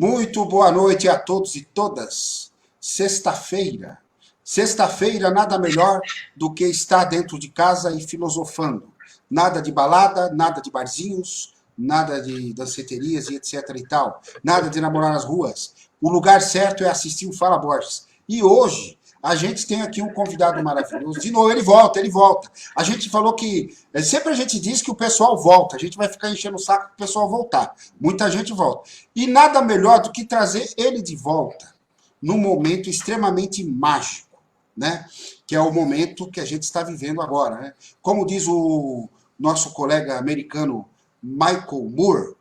Muito boa noite a todos e todas. Sexta-feira. Sexta-feira, nada melhor do que estar dentro de casa e filosofando. Nada de balada, nada de barzinhos, nada de danceterias e etc e tal. Nada de namorar nas ruas. O lugar certo é assistir o Fala Borges. E hoje a gente tem aqui um convidado maravilhoso. De novo, ele volta, ele volta. A gente falou que. Sempre a gente diz que o pessoal volta. A gente vai ficar enchendo o saco para o pessoal voltar. Muita gente volta. E nada melhor do que trazer ele de volta num momento extremamente mágico, né? Que é o momento que a gente está vivendo agora, né? Como diz o nosso colega americano Michael Moore,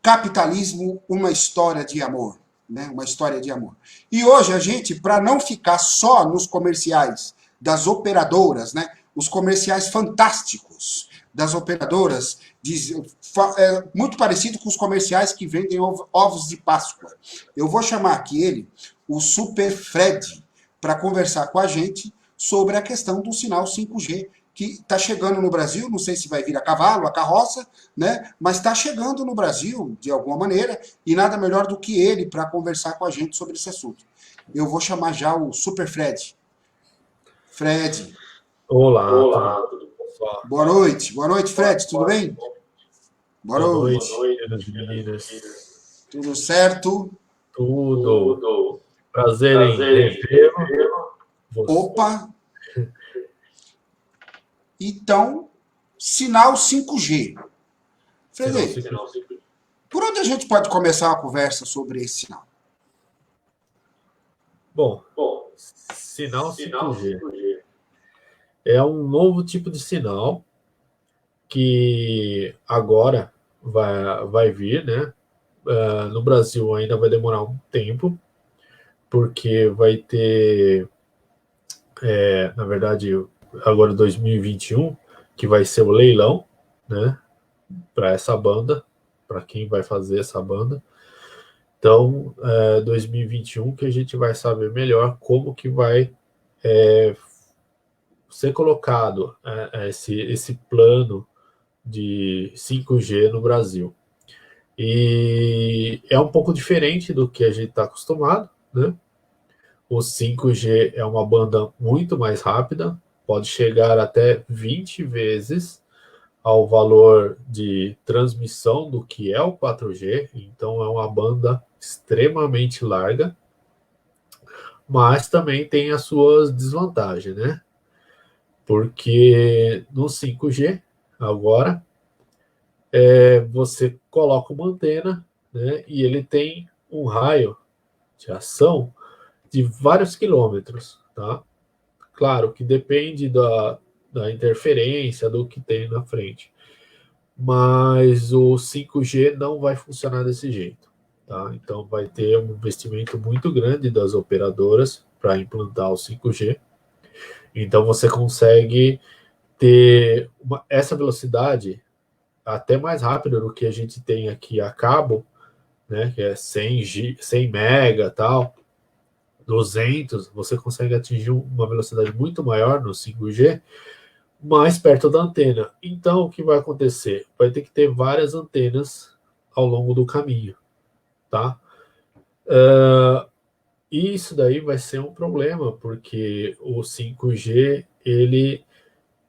capitalismo, uma história de amor. Né? Uma história de amor. E hoje a gente, para não ficar só nos comerciais das operadoras, né? Os comerciais fantásticos das operadoras, muito parecido com os comerciais que vendem ovos de Páscoa. Eu vou chamar aqui ele, o Super Fred, para conversar com a gente sobre a questão do sinal 5G, que está chegando no Brasil, não sei se vai vir a cavalo, a carroça, né? Mas está chegando no Brasil, de alguma maneira, e nada melhor do que ele para conversar com a gente sobre esse assunto. Eu vou chamar já o Super Fred. Fred. Olá, tudo bom? Boa noite, Fred, tudo bem? Boa noite, meninas. Tudo certo? Tudo. Prazer em revê-lo. Opa! Então, sinal 5G. Fred, por onde a gente pode começar a conversa sobre esse sinal? Bom, sinal 5G é um novo tipo de sinal que agora vai vir, né? No Brasil ainda vai demorar um tempo, porque vai ter, na verdade, agora 2021, que vai ser o leilão, né? Para essa banda, para quem vai fazer essa banda. Então, 2021 que a gente vai saber melhor como que vai ser colocado esse plano de 5G no Brasil. E é um pouco diferente do que a gente está acostumado, né? O 5G é uma banda muito mais rápida, pode chegar até 20 vezes ao valor de transmissão do que é o 4G, então é uma banda extremamente larga, mas também tem as suas desvantagens, né? Porque no 5G, agora, você coloca uma antena, né, e ele tem um raio de ação de vários quilômetros, tá? Claro que depende da interferência, do que tem na frente. Mas o 5G não vai funcionar desse jeito, tá? Então vai ter um investimento muito grande das operadoras para implantar o 5G. Então você consegue ter essa velocidade até mais rápida do que a gente tem aqui a cabo, né? Que é 100 mega tal, 200, você consegue atingir uma velocidade muito maior no 5G, mais perto da antena. Então, o que vai acontecer? Vai ter que ter várias antenas ao longo do caminho, tá? Isso daí vai ser um problema, porque o 5G, ele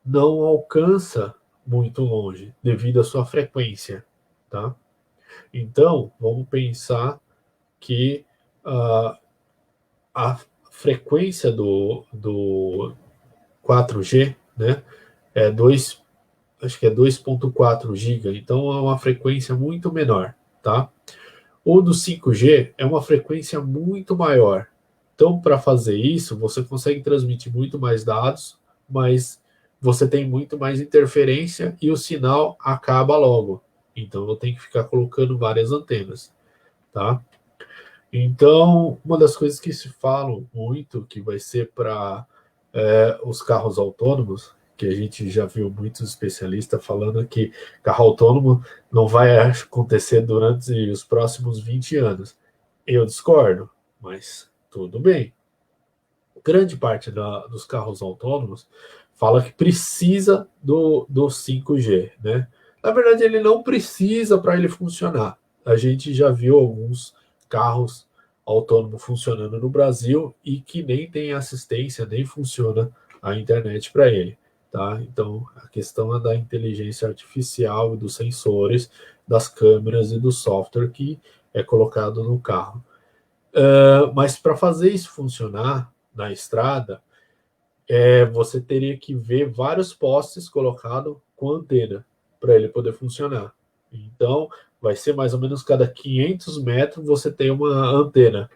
não alcança muito longe, devido à sua frequência, tá? Então, vamos pensar que a frequência do 4G, né, acho que é 2.4 GB, então é uma frequência muito menor, tá? O do 5G é uma frequência muito maior. Então, para fazer isso, você consegue transmitir muito mais dados, mas você tem muito mais interferência e o sinal acaba logo. Então, eu tenho que ficar colocando várias antenas, tá? Então, uma das coisas que se falam muito, que vai ser para os carros autônomos, que a gente já viu muitos especialistas falando que carro autônomo não vai acontecer durante os próximos 20 anos. Eu discordo, mas tudo bem. Grande parte dos carros autônomos fala que precisa do 5G, né? Na verdade, ele não precisa para ele funcionar. A gente já viu alguns carros autônomos funcionando no Brasil e que nem tem assistência, nem funciona a internet para ele. Tá? Então, a questão é da inteligência artificial e dos sensores, das câmeras e do software que é colocado no carro. Mas para fazer isso funcionar na estrada, você teria que ver vários postes colocados com antena para ele poder funcionar. Então, vai ser mais ou menos cada 500 metros você tem uma antena.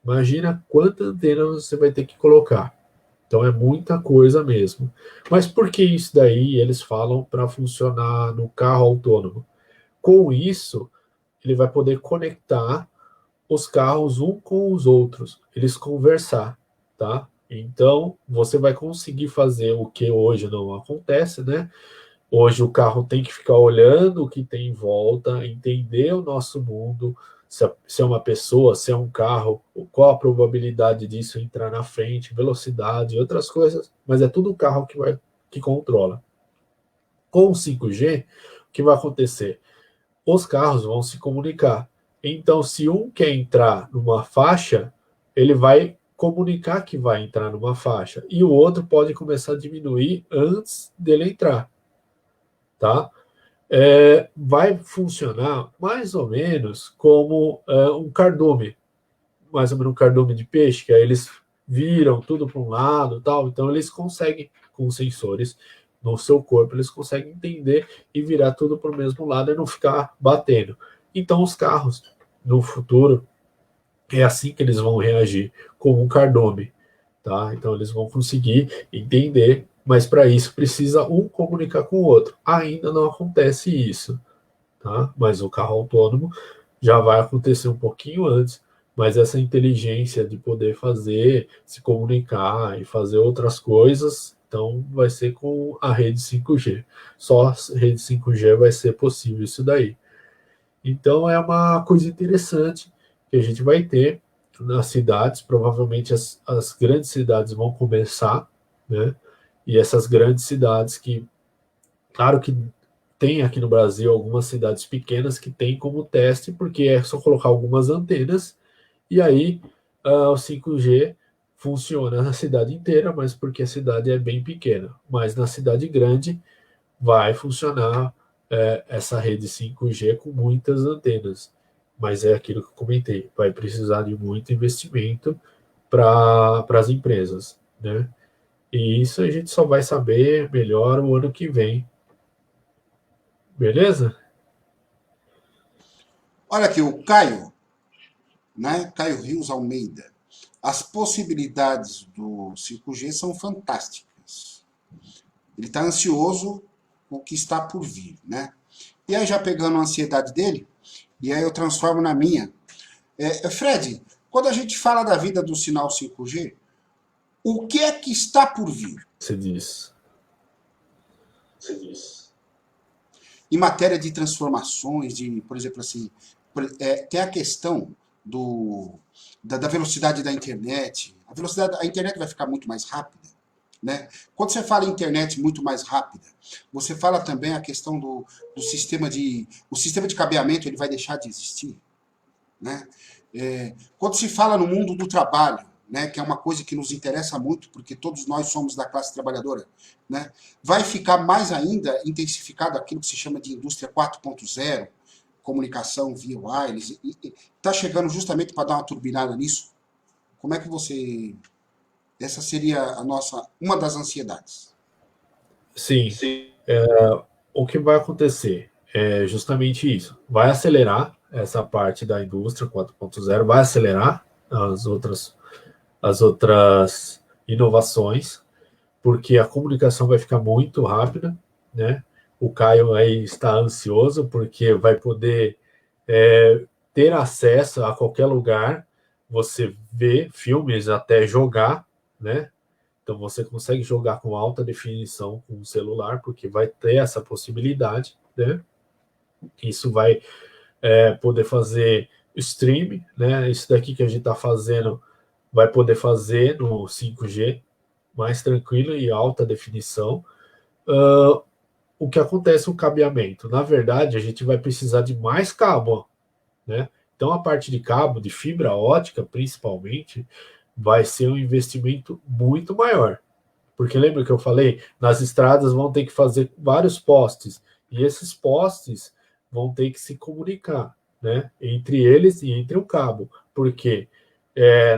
Imagina quanta antena você vai ter que colocar. Então, é muita coisa mesmo. Mas por que isso daí eles falam para funcionar no carro autônomo? Com isso, ele vai poder conectar os carros um com os outros, eles conversar, tá? Então, você vai conseguir fazer o que hoje não acontece, né? Hoje o carro tem que ficar olhando o que tem em volta, entender o nosso mundo, se é uma pessoa, se é um carro, qual a probabilidade disso entrar na frente, velocidade, outras coisas, mas é tudo o carro que controla. Com o 5G, o que vai acontecer? Os carros vão se comunicar. Então, se um quer entrar numa faixa, ele vai comunicar que vai entrar numa faixa, e o outro pode começar a diminuir antes dele entrar, tá? Vai funcionar mais ou menos como um cardume, mais ou menos um cardume de peixe, que aí eles viram tudo para um lado, tal. Então eles conseguem, com sensores no seu corpo, eles conseguem entender e virar tudo para o mesmo lado e não ficar batendo. Então os carros no futuro é assim que eles vão reagir, como um cardume, tá? Então eles vão conseguir entender, mas para isso precisa um comunicar com o outro. Ainda não acontece isso, tá? Mas o carro autônomo já vai acontecer um pouquinho antes, mas essa inteligência de poder fazer, se comunicar e fazer outras coisas, então vai ser com a rede 5G. Só a rede 5G vai ser possível isso daí. Então é uma coisa interessante que a gente vai ter nas cidades, provavelmente as grandes cidades vão começar, né? E essas grandes cidades que, claro que tem aqui no Brasil algumas cidades pequenas que tem como teste, porque é só colocar algumas antenas e aí o 5G funciona na cidade inteira, mas porque a cidade é bem pequena. Mas na cidade grande vai funcionar essa rede 5G com muitas antenas. Mas é aquilo que eu comentei, vai precisar de muito investimento para as empresas, né? E isso a gente só vai saber melhor o ano que vem. Beleza? Olha aqui, o Caio, né? Caio Rios Almeida. As possibilidades do 5G são fantásticas. Ele está ansioso com o que está por vir, né? E aí, já pegando a ansiedade dele, e aí eu transformo na minha. Fred, quando a gente fala da vida do sinal 5G, o que é que está por vir? Você diz. Em matéria de transformações, por exemplo, assim, tem a questão da velocidade da internet. A internet vai ficar muito mais rápida, né? Quando você fala em internet muito mais rápida, você fala também a questão do sistema o sistema de cabeamento, ele vai deixar de existir, né? Quando se fala no mundo do trabalho, né, que é uma coisa que nos interessa muito, porque todos nós somos da classe trabalhadora, né, vai ficar mais ainda intensificado aquilo que se chama de indústria 4.0, comunicação via wireless, está chegando justamente para dar uma turbinada nisso. Como é que você... Essa seria uma das ansiedades. Sim. O que vai acontecer é justamente isso. Vai acelerar essa parte da indústria 4.0, vai acelerar as outras inovações, porque a comunicação vai ficar muito rápida, né? O Caio aí está ansioso porque vai poder ter acesso a qualquer lugar, você vê filmes até jogar, né? Então você consegue jogar com alta definição com o celular, porque vai ter essa possibilidade, né? Isso vai poder fazer stream, né? Isso daqui que a gente está fazendo vai poder fazer no 5G mais tranquilo e alta definição. O que acontece com o cabeamento? Na verdade, a gente vai precisar de mais cabo, né? Então Então, a parte de cabo, de fibra ótica, principalmente, vai ser um investimento muito maior. Porque lembra que eu falei? Nas estradas vão ter que fazer vários postes, e esses postes vão ter que se comunicar, né? Entre eles e entre o cabo. Porque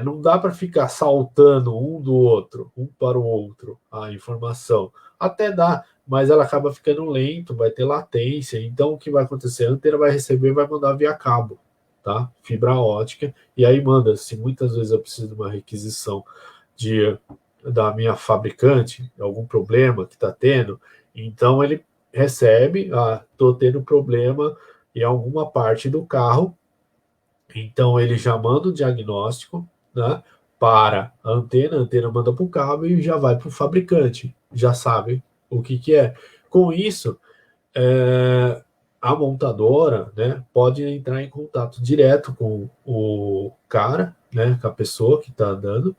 não dá para ficar saltando um do outro, um para o outro, a informação. Até dá, mas ela acaba ficando lento, vai ter latência. Então, o que vai acontecer? A antena vai receber e vai mandar via cabo, tá? Fibra ótica, e aí manda. Se muitas vezes eu preciso de uma requisição da minha fabricante, algum problema que está tendo, então ele recebe, estou tendo problema em alguma parte do carro, então ele já manda o diagnóstico, né, para a antena manda para o cabo e já vai para o fabricante, já sabe o que é. Com isso, a montadora, né, pode entrar em contato direto com o cara, né, com a pessoa que está dando,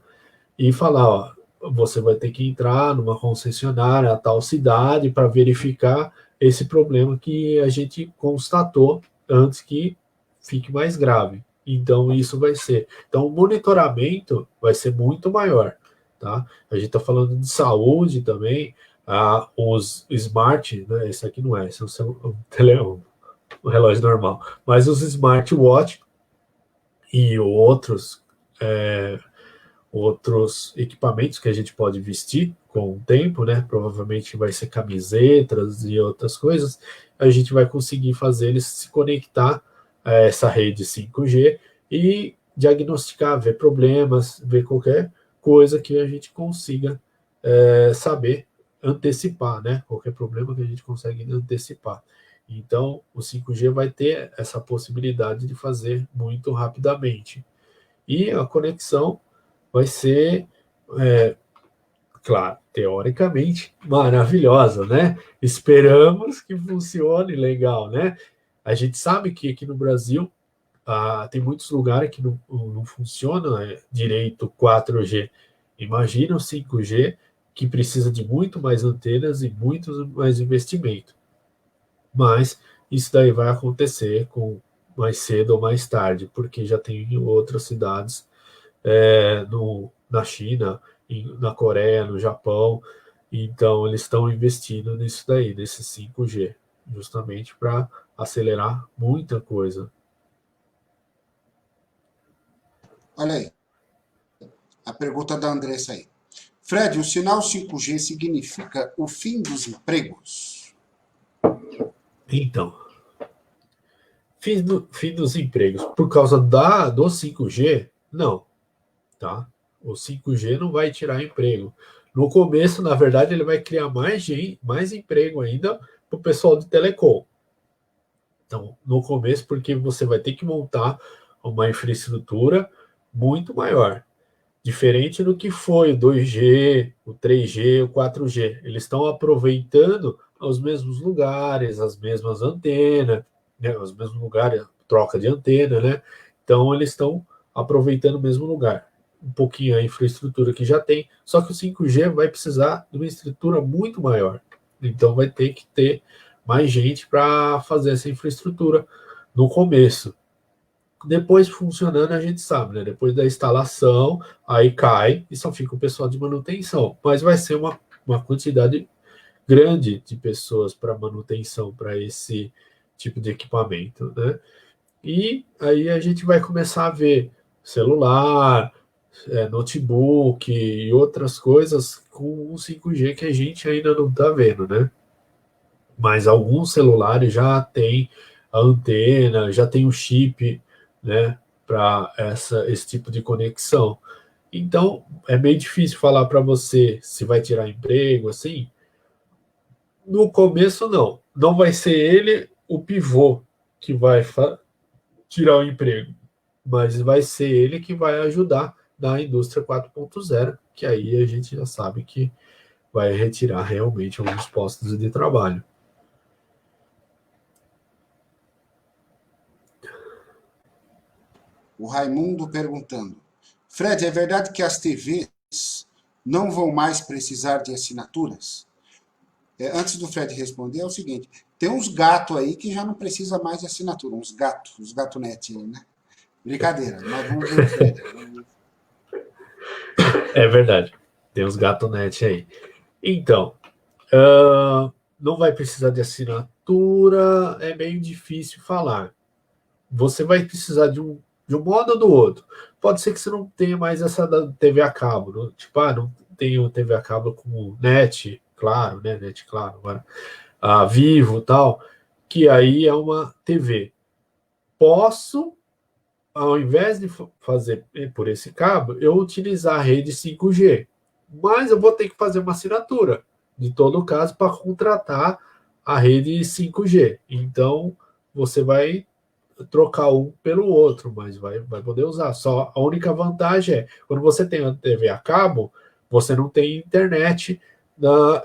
e falar, ó, você vai ter que entrar numa concessionária, a tal cidade, para verificar esse problema que a gente constatou antes que fique mais grave. Então, isso vai ser. Então, o monitoramento vai ser muito maior, tá? A gente está falando de saúde também, os smart, né? Esse aqui não é, esse é um relógio normal, mas os smartwatch e outros equipamentos que a gente pode vestir com o tempo, né? Provavelmente vai ser camisetas e outras coisas. A gente vai conseguir fazer eles se conectar a essa rede 5G e diagnosticar, ver problemas, ver qualquer coisa que a gente consiga saber antecipar, né? Qualquer problema que a gente consegue antecipar. Então, o 5G vai ter essa possibilidade de fazer muito rapidamente. E a conexão vai ser, claro, teoricamente maravilhosa, né? Esperamos que funcione legal, né? A gente sabe que aqui no Brasil tem muitos lugares que não funciona direito 4G. Imagina o 5G, que precisa de muito mais antenas e muito mais investimento. Mas isso daí vai acontecer mais cedo ou mais tarde, porque já tem outras cidades na China, na Coreia, no Japão. Então, eles estão investindo nisso daí, nesse 5G, justamente para acelerar muita coisa. Olha aí, a pergunta da Andressa aí. Fred, o sinal 5G significa o fim dos empregos? Então, fim dos empregos. Por causa do 5G, não, tá? O 5G não vai tirar emprego. No começo, na verdade, ele vai criar mais emprego ainda para o pessoal de telecom. Então, no começo, porque você vai ter que montar uma infraestrutura muito maior. Diferente do que foi o 2G, o 3G, o 4G. Eles estão aproveitando os mesmos lugares, as mesmas antenas, né? Os mesmos lugares, troca de antena, né? Então, eles estão aproveitando o mesmo lugar. Um pouquinho a infraestrutura que já tem, só que o 5G vai precisar de uma estrutura muito maior. Então, vai ter que ter mais gente para fazer essa infraestrutura no começo. Depois funcionando, a gente sabe, né? Depois da instalação, aí cai e só fica o pessoal de manutenção. Mas vai ser uma quantidade grande de pessoas para manutenção para esse tipo de equipamento, né? E aí a gente vai começar a ver celular, notebook e outras coisas com o 5G que a gente ainda não está vendo, né? Mas alguns celulares já tem a antena, já tem o chip, né, para esse tipo de conexão. Então, é meio difícil falar para você se vai tirar emprego, assim. No começo, não. Não vai ser ele o pivô que vai tirar o emprego, mas vai ser ele que vai ajudar na indústria 4.0, que aí a gente já sabe que vai retirar realmente alguns postos de trabalho. O Raimundo perguntando. Fred, é verdade que as TVs não vão mais precisar de assinaturas? Antes do Fred responder, é o seguinte: tem uns gatos aí que já não precisa mais de assinatura, uns gatos net aí, né? Brincadeira, nós vamos ver o Fred. É verdade. Tem os gatonete aí. Então, não vai precisar de assinatura, é meio difícil falar. Você vai precisar de um modo ou do outro. Pode ser que você não tenha mais essa da TV a cabo. Tipo, não tenho TV a cabo com net, claro, né? Net, claro, agora. A Vivo e tal, que aí é uma TV. Posso, ao invés de fazer por esse cabo, eu utilizar a rede 5G. Mas eu vou ter que fazer uma assinatura, de todo caso, para contratar a rede 5G. Então, você vai trocar um pelo outro, mas vai poder usar. Só a única vantagem é, quando você tem a TV a cabo, você não tem internet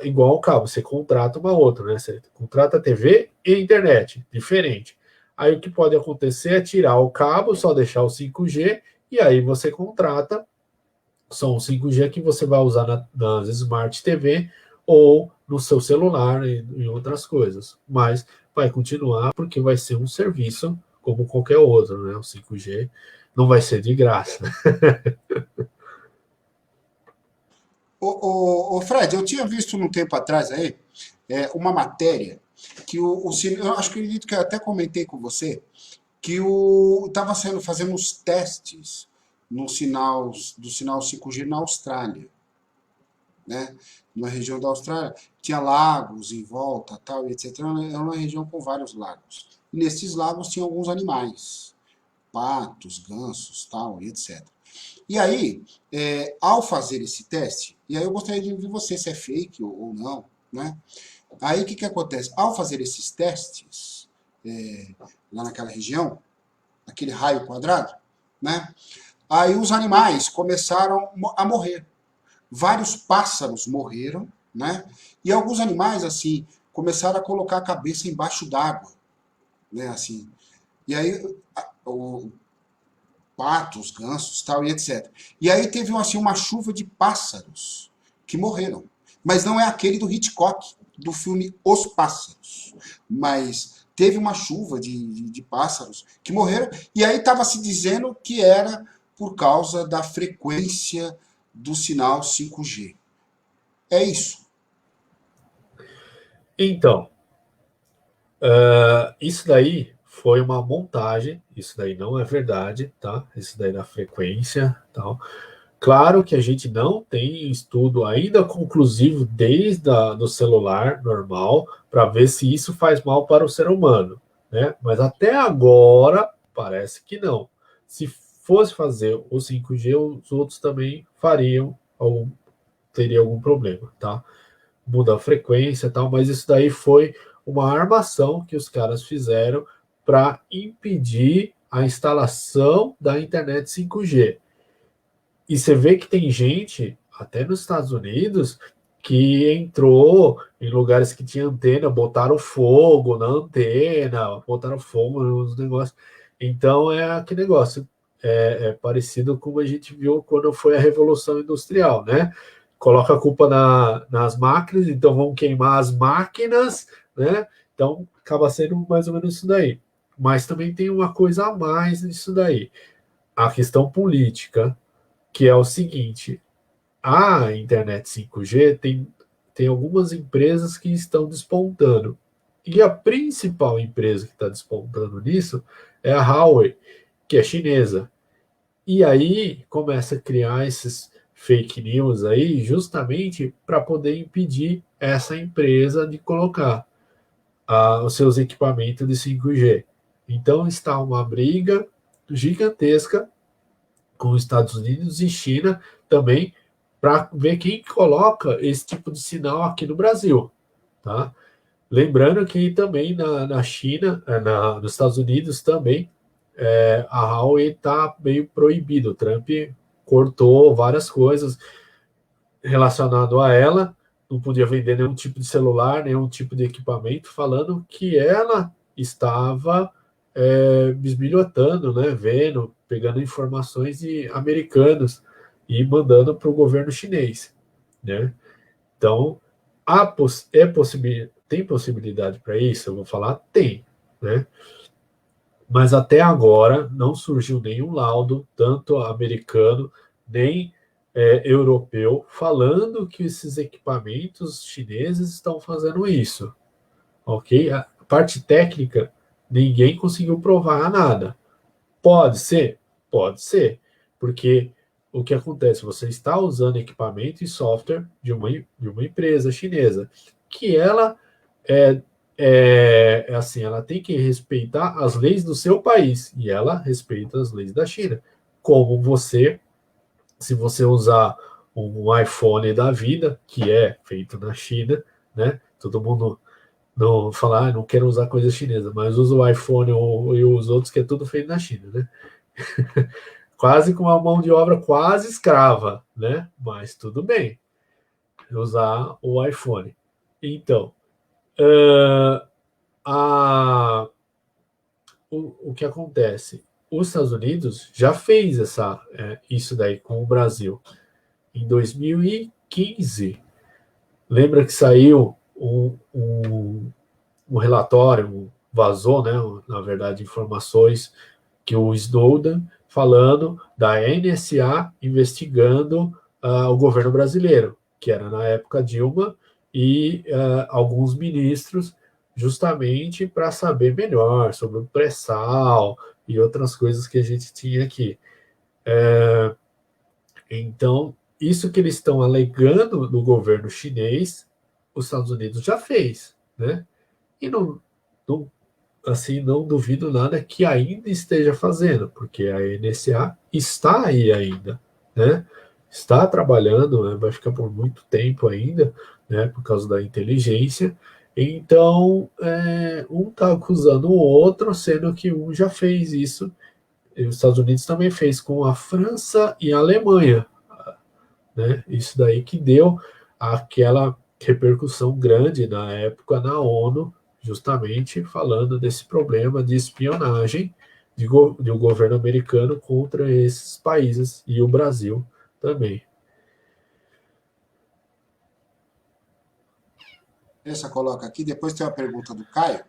igual ao cabo, você contrata uma outra, né? Você contrata a TV e internet, diferente. Aí o que pode acontecer é tirar o cabo, só deixar o 5G, e aí você contrata só o 5G que você vai usar nas Smart TV ou no seu celular e em outras coisas. Mas vai continuar porque vai ser um serviço como qualquer outro, né? O 5G não vai ser de graça. Ô, Fred, eu tinha visto num tempo atrás aí uma matéria que eu acho que eu acredito que eu até comentei com você, que estava fazendo os testes no sinal do sinal 5G na Austrália, né? Na região da Austrália tinha lagos em volta, tal, e etc. Era uma região com vários lagos. E nesses lagos tinha alguns animais, patos, gansos, tal, e etc. E aí, ao fazer esse teste, e aí eu gostaria de ouvir você se é fake ou não, né? Aí o que acontece? Ao fazer esses testes lá naquela região, aquele raio quadrado, né? Aí os animais começaram a morrer. Vários pássaros morreram, né? E alguns animais, assim, começaram a colocar a cabeça embaixo d'água, né? Assim. E aí, patos, gansos, tal, e etc. E aí teve assim, uma chuva de pássaros que morreram. Mas não é aquele do Hitchcock, do filme Os Pássaros. Mas teve uma chuva de pássaros que morreram, e aí estava se dizendo que era por causa da frequência do sinal 5G. É isso. Então, isso daí foi uma montagem, isso daí não é verdade, tá? Isso daí da frequência, tal. Claro que a gente não tem estudo ainda conclusivo desde do celular normal para ver se isso faz mal para o ser humano, né? Mas até agora parece que não. Se fosse fazer o 5G, os outros também fariam ou teria algum problema, tá? Muda a frequência e tal, mas isso daí foi uma armação que os caras fizeram para impedir a instalação da internet 5G. E você vê que tem gente, até nos Estados Unidos, que entrou em lugares que tinha antena, botaram fogo na antena, botaram fogo nos negócios. Então é aquele negócio, é parecido com a gente viu quando foi a Revolução Industrial, né? Coloca a culpa nas máquinas, então vão queimar as máquinas, né? Então acaba sendo mais ou menos isso daí. Mas também tem uma coisa a mais nisso daí, a questão política, que é o seguinte: a internet 5G tem algumas empresas que estão despontando. E a principal empresa que está despontando nisso é a Huawei, que é chinesa. E aí começa a criar esses fake news aí, justamente para poder impedir essa empresa de colocar os seus equipamentos de 5G. Então está uma briga gigantesca com os Estados Unidos e China também para ver quem coloca esse tipo de sinal aqui no Brasil, tá? Lembrando que também na China, nos Estados Unidos também, a Huawei está meio proibido. O Trump cortou várias coisas relacionado a ela, não podia vender nenhum tipo de celular, nenhum tipo de equipamento, falando que ela estava bisbilhotando, né, vendo, pegando informações de americanos e mandando para o governo chinês, né? Então, tem possibilidade para isso? Eu vou falar, tem, né? Mas até agora não surgiu nenhum laudo, tanto americano, nem europeu, falando que esses equipamentos chineses estão fazendo isso. Ok? A parte técnica, ninguém conseguiu provar nada. Pode ser? Pode ser. Porque o que acontece? Você está usando equipamento e software de uma empresa chinesa, que ela é, assim, ela tem que respeitar as leis do seu país, e ela respeita as leis da China. Como você, se você usar um iPhone da vida, que é feito na China, né? Todo mundo não falar, não quero usar coisa chinesa, mas usa o iPhone e os outros que é tudo feito na China, né? Quase com uma mão de obra quase escrava, né? Mas tudo bem, usar o iPhone. Então, uh, a, o que acontece? Os Estados Unidos já fez isso daí com o Brasil. Em 2015, lembra que saiu um relatório, vazou, né, na verdade, informações que o Snowden falando da NSA investigando o governo brasileiro, que era na época Dilma, e alguns ministros, justamente para saber melhor sobre o pré-sal e outras coisas que a gente tinha aqui. Então, isso que eles estão alegando no governo chinês, os Estados Unidos já fez, né? E não assim, não duvido nada que ainda esteja fazendo, porque a NSA está aí ainda, né? Está trabalhando, né? Vai ficar por muito tempo ainda, né? Por causa da inteligência. Então, um está acusando o outro, sendo que um já fez isso. E os Estados Unidos também fez com a França e a Alemanha, né? Isso daí que deu aquela repercussão grande na época na ONU, justamente falando desse problema de espionagem do governo americano contra esses países e o Brasil também. Essa coloca aqui, depois tem uma pergunta do Caio.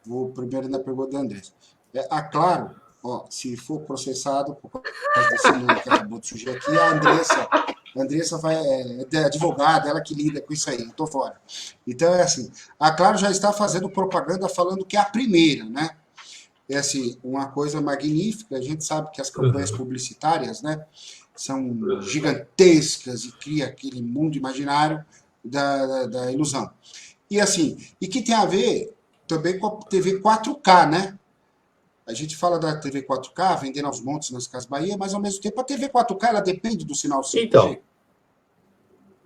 Vou primeiro na pergunta da Andressa. Claro, ó, se for processado por causa desse nome que acabou de surgir aqui, a Andressa é advogada, ela que lida com isso aí, eu tô fora. Então é assim, a Claro já está fazendo propaganda falando que é a primeira, né? É assim, uma coisa magnífica, a gente sabe que as campanhas publicitárias, né, são gigantescas e cria aquele mundo imaginário da ilusão. E assim, e que tem a ver também com a TV 4K, né? A gente fala da TV 4K, vendendo aos montes nas Casas Bahia, mas ao mesmo tempo a TV 4K ela depende do sinal 5G? Então,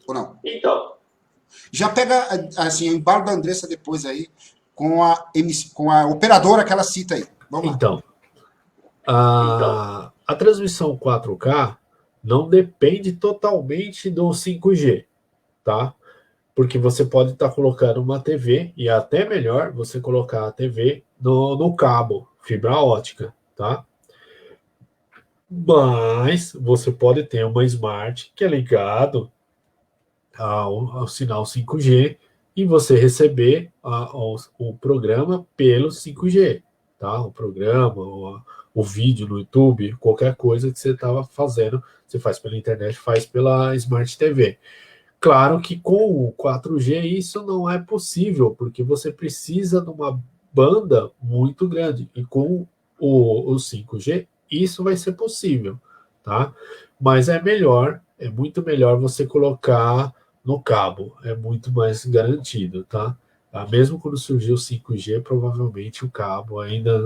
ou não? Já pega assim, o embalo da Andressa depois aí com a operadora que ela cita aí. Vamos lá. Então, a transmissão 4K não depende totalmente do 5G, tá? Porque você pode estar colocando uma TV, e é até melhor você colocar a TV no cabo, fibra ótica, tá? Mas você pode ter uma Smart que é ligado ao sinal 5G e você receber o programa pelo 5G, tá? O programa, o vídeo no YouTube, qualquer coisa que você estava fazendo, você faz pela internet, faz pela Smart TV. Claro que com o 4G isso não é possível, porque você precisa de uma banda muito grande. E com o 5G isso vai ser possível, tá? Mas é muito melhor você colocar no cabo, é muito mais garantido, tá? Mesmo quando surgiu o 5G, provavelmente o cabo ainda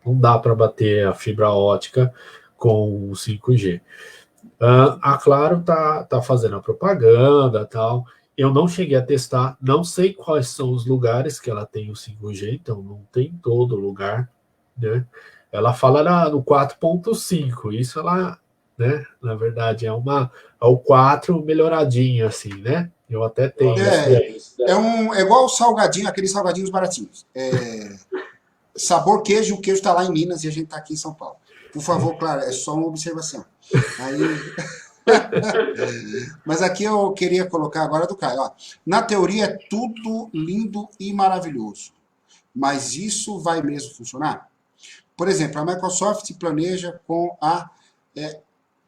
não dá para bater a fibra ótica com o 5G. A Claro tá fazendo a propaganda tal. Eu não cheguei a testar, não sei quais são os lugares que ela tem o 5G, então não tem todo lugar, né? Ela fala no 4.5, isso ela, né? Na verdade é o 4 melhoradinho assim, né? Eu até tenho isso daí. É igual o salgadinho, aqueles salgadinhos baratinhos. Sabor queijo, o queijo está lá em Minas e a gente está aqui em São Paulo. Por favor, claro, é só uma observação. Aí... Mas aqui eu queria colocar agora do Caio. Ó. Na teoria é tudo lindo e maravilhoso. Mas isso vai mesmo funcionar? Por exemplo, a Microsoft planeja com a...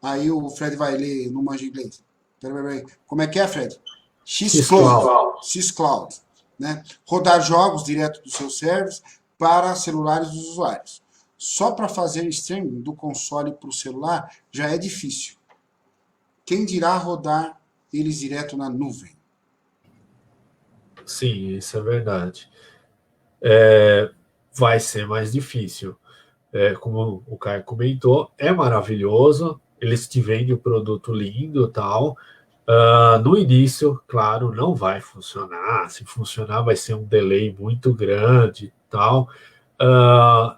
aí o Fred vai ler, não manja inglês. Peraí. Como é que é, Fred? Xcloud. Xcloud. Né? Rodar jogos direto dos seus servers para celulares dos usuários. Só para fazer streaming do console para o celular já é difícil. Quem dirá rodar eles direto na nuvem? Sim, isso é verdade. Vai ser mais difícil. Como o Caio comentou, é maravilhoso, eles te vendem o produto lindo e tal. No início, claro, não vai funcionar. Se funcionar, vai ser um delay muito grande e tal.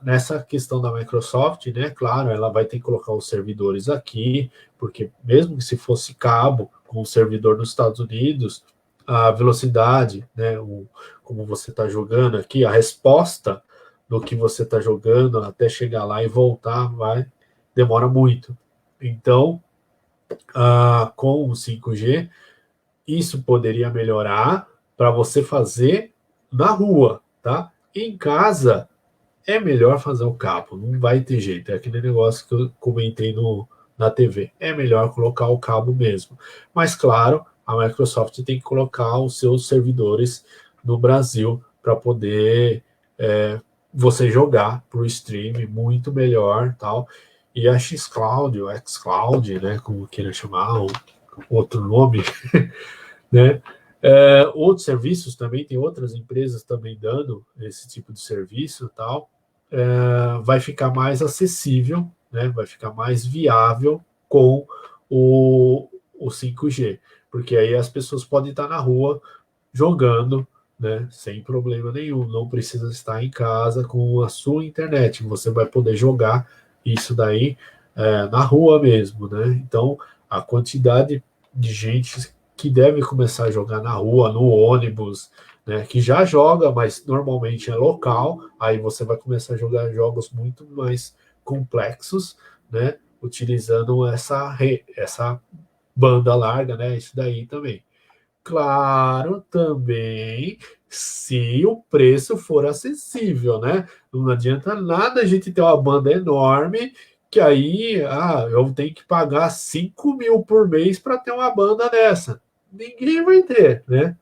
Nessa questão da Microsoft, né, claro, ela vai ter que colocar os servidores aqui, porque mesmo que se fosse cabo com o servidor nos Estados Unidos, a velocidade, né, como você está jogando aqui, a resposta do que você está jogando até chegar lá e voltar demora muito. Então, com o 5G, isso poderia melhorar para você fazer na rua, tá? Em casa, é melhor fazer o cabo, não vai ter jeito. É aquele negócio que eu comentei na TV. É melhor colocar o cabo mesmo. Mas, claro, a Microsoft tem que colocar os seus servidores no Brasil para poder você jogar para o stream muito melhor, tal. E a Xcloud, o xCloud, né, como queira chamar, outro nome, né? Outros serviços também, tem outras empresas também dando esse tipo de serviço e tal. Vai ficar mais acessível, né? Vai ficar mais viável com o 5G, porque aí as pessoas podem estar na rua jogando, né, sem problema nenhum, não precisa estar em casa com a sua internet, você vai poder jogar isso daí na rua mesmo, né? Então, a quantidade de gente que deve começar a jogar na rua, no ônibus, né, que já joga, mas normalmente é local, aí você vai começar a jogar jogos muito mais complexos, né, utilizando essa banda larga, né, isso daí também. Claro, também se o preço for acessível, né? Não adianta nada a gente ter uma banda enorme que aí eu tenho que pagar 5 mil por mês para ter uma banda dessa. Ninguém vai ter, né?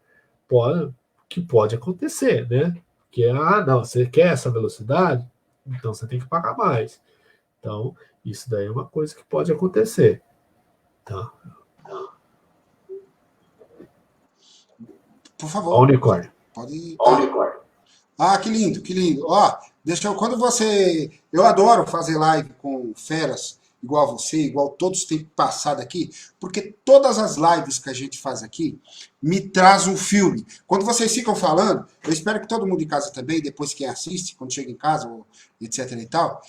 Que pode acontecer, né? Que não, você quer essa velocidade? Então você tem que pagar mais. Então, isso daí é uma coisa que pode acontecer. Tá? Por A favor, Unicórnio. pode ir. Que lindo, que lindo. Quando você... Eu adoro fazer live com feras, igual você, igual todos têm passado aqui, porque todas as lives que a gente faz aqui me traz um filme. Quando vocês ficam falando, eu espero que todo mundo em casa também, depois quem assiste, quando chega em casa, etc e tal,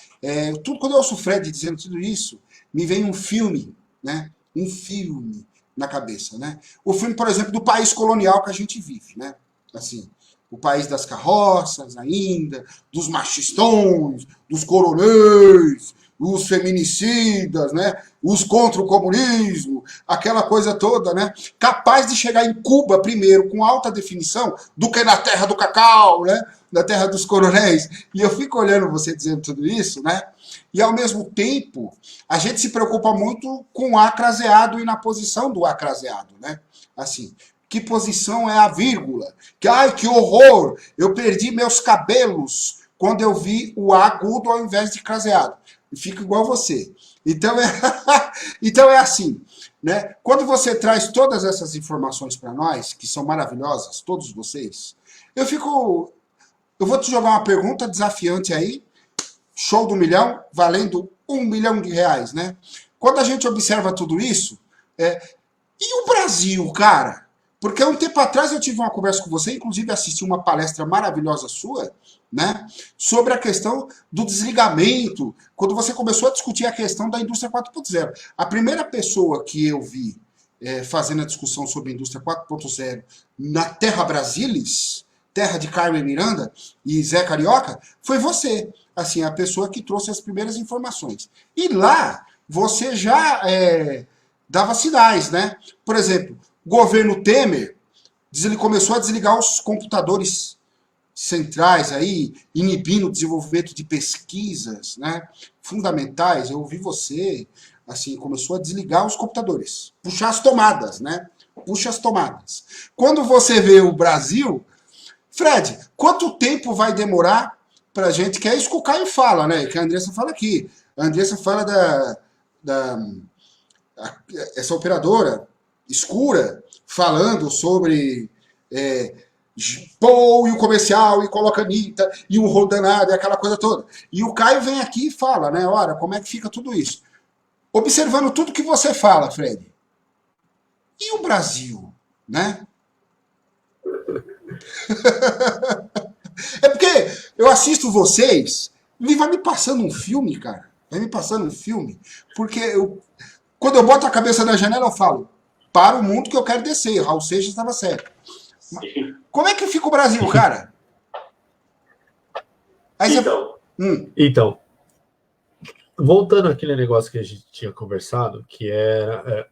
quando eu ouço o Fred dizendo tudo isso, me vem um filme, né? Um filme na cabeça, né? O filme, por exemplo, do país colonial que a gente vive, né? Assim, o país das carroças ainda, dos machistões, dos coronéis, os feminicidas, né? Os contra o comunismo, aquela coisa toda, né? Capaz de chegar em Cuba primeiro com alta definição do que na terra do cacau, né? Na terra dos coronéis. E eu fico olhando você dizendo tudo isso, né? E ao mesmo tempo, a gente se preocupa muito com o acraseado e na posição do acraseado, né? Assim, que posição é a vírgula? Que horror! Eu perdi meus cabelos quando eu vi o A agudo ao invés de craseado. Fico igual você. Então então é assim, né? Quando você traz todas essas informações para nós, que são maravilhosas, todos vocês, eu vou te jogar uma pergunta desafiante aí, show do milhão, valendo R$1 milhão, né? Quando a gente observa tudo isso, e o Brasil, cara? Porque um tempo atrás eu tive uma conversa com você, inclusive assisti uma palestra maravilhosa sua, né? Sobre a questão do desligamento, quando você começou a discutir a questão da indústria 4.0. A primeira pessoa que eu vi fazendo a discussão sobre a indústria 4.0 na Terra Brasilis, terra de Carmen Miranda e Zé Carioca, foi você. Assim, a pessoa que trouxe as primeiras informações. E lá, você já dava sinais, né? Por exemplo, o governo Temer começou a desligar os computadores centrais aí, inibindo o desenvolvimento de pesquisas, né, fundamentais. Eu ouvi você, assim, começou a desligar os computadores, puxar as tomadas, né? Puxa as tomadas. Quando você vê o Brasil, Fred, quanto tempo vai demorar para a gente, que é isso que o Caio fala, né? Que a Andressa fala aqui. A Andressa fala da essa operadora escura falando sobre Paul e o comercial, e coloca Anitta, e o Rodanado, e aquela coisa toda. E o Caio vem aqui e fala, né? Olha, como é que fica tudo isso? Observando tudo que você fala, Fred. E o Brasil, né? É porque eu assisto vocês e vai me passando um filme, cara. Vai me passando um filme. Porque quando eu boto a cabeça na janela, eu falo, para o mundo que eu quero descer. Raul Seixas estava certo. Como é que fica o Brasil, cara? Aí Então, voltando àquele negócio que a gente tinha conversado, que era...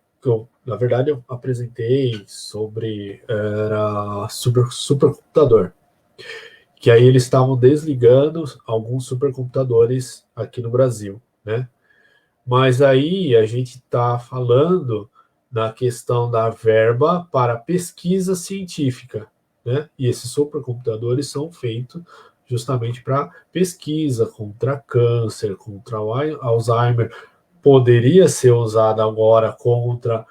na verdade, eu apresentei sobre supercomputador. Que aí eles estavam desligando alguns supercomputadores aqui no Brasil, né? Mas aí a gente está falando na questão da verba para pesquisa científica, né? E esses supercomputadores são feitos justamente para pesquisa contra câncer, contra Alzheimer. Poderia ser usado agora contra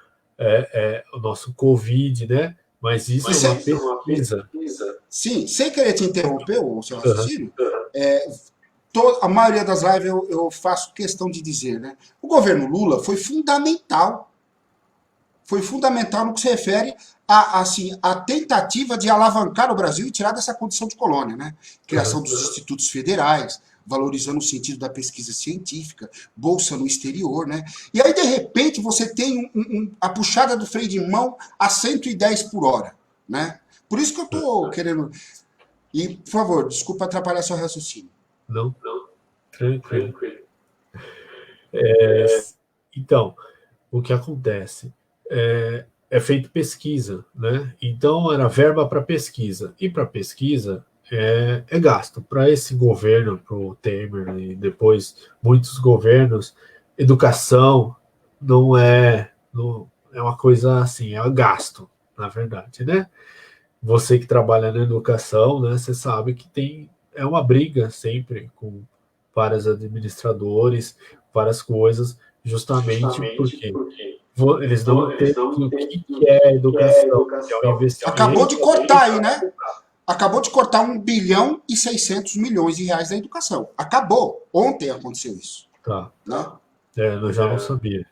o nosso Covid, né? Mas isso é uma pesquisa. Sim, sem querer te interromper, o seu raciocínio, a maioria das lives eu faço questão de dizer, né? O governo Lula foi fundamental no que se refere a tentativa de alavancar o Brasil e tirar dessa condição de colônia, né? Criação dos institutos federais, valorizando o sentido da pesquisa científica, bolsa no exterior, né? E aí, de repente, você tem a puxada do freio de mão a 110 por hora, né? Por isso que eu estou querendo... E, por favor, desculpa atrapalhar seu raciocínio. Não. Tranquilo. Então, o que acontece? É feito pesquisa, né? Então, era verba para pesquisa. E para pesquisa é gasto. Para esse governo, para o Temer e depois muitos governos, educação não é uma coisa assim, é gasto, na verdade, né? Você que trabalha na educação, né? Você sabe que é uma briga sempre com vários administradores, várias coisas, justamente porque eles não entendem o que é educação, que é um investimento. Acabou de cortar aí, né? Acabou de cortar 1 bilhão e 600 milhões de reais da educação. Acabou. Ontem aconteceu isso. Tá. Né? Eu já não sabia.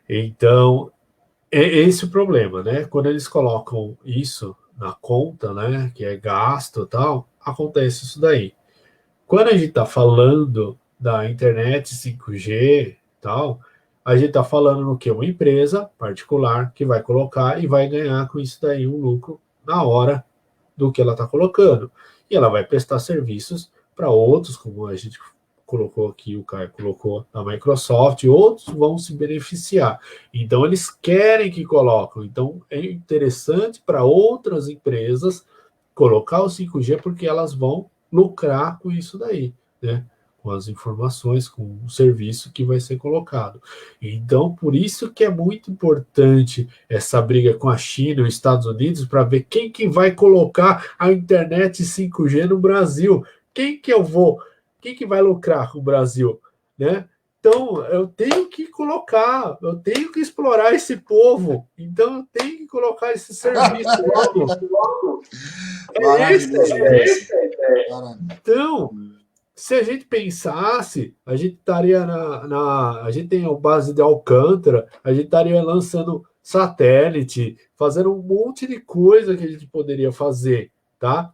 Então, é esse o problema, né? Quando eles colocam isso na conta, né? Que é gasto e tal, acontece isso daí. Quando a gente está falando da internet 5G e tal, a gente está falando no que? Uma empresa particular que vai colocar e vai ganhar com isso daí um lucro na hora do que ela está colocando. E ela vai prestar serviços para outros, como a gente colocou aqui, o Caio colocou a Microsoft, e outros vão se beneficiar. Então, eles querem que colocam. Então, é interessante para outras empresas colocar o 5G porque elas vão lucrar com isso daí, né? Com as informações, com o serviço que vai ser colocado. Então, por isso que é muito importante essa briga com a China e os Estados Unidos para ver quem que vai colocar a internet 5G no Brasil. Quem que vai lucrar com o Brasil, né? Então, eu tenho que colocar, eu tenho que explorar esse povo, então eu tenho que colocar esse serviço logo. Então, se a gente pensasse, a gente estaria a gente tem a base de Alcântara, a gente estaria lançando satélite, fazendo um monte de coisa que a gente poderia fazer, tá?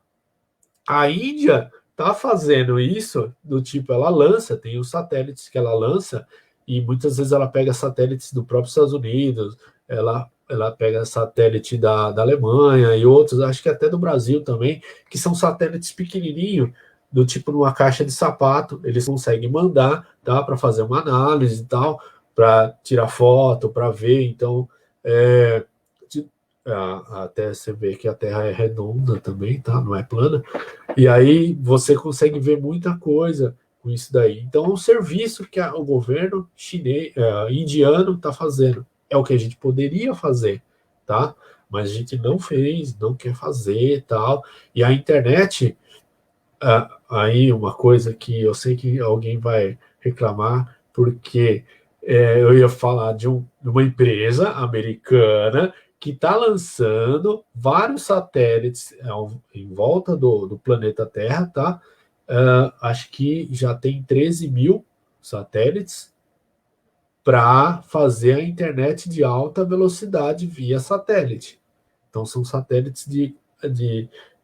A Índia está fazendo isso, do tipo, ela lança, tem os satélites que ela lança, e muitas vezes ela pega satélites do próprio Estados Unidos, ela pega satélite da Alemanha e outros, acho que até do Brasil também, que são satélites pequenininhos, do tipo numa caixa de sapato, eles conseguem mandar, tá, para fazer uma análise e tal, para tirar foto, para ver, então, até você ver que a Terra é redonda também, tá? Não é plana. E aí você consegue ver muita coisa com isso daí. Então, é um serviço que o governo chinês, indiano está fazendo. É o que a gente poderia fazer, tá? Mas a gente não fez, não quer fazer, tal. E a internet, aí uma coisa que eu sei que alguém vai reclamar, porque eu ia falar de uma empresa americana que está lançando vários satélites em volta do planeta Terra, tá? Acho que já tem 13 mil satélites para fazer a internet de alta velocidade via satélite. Então, são satélites de,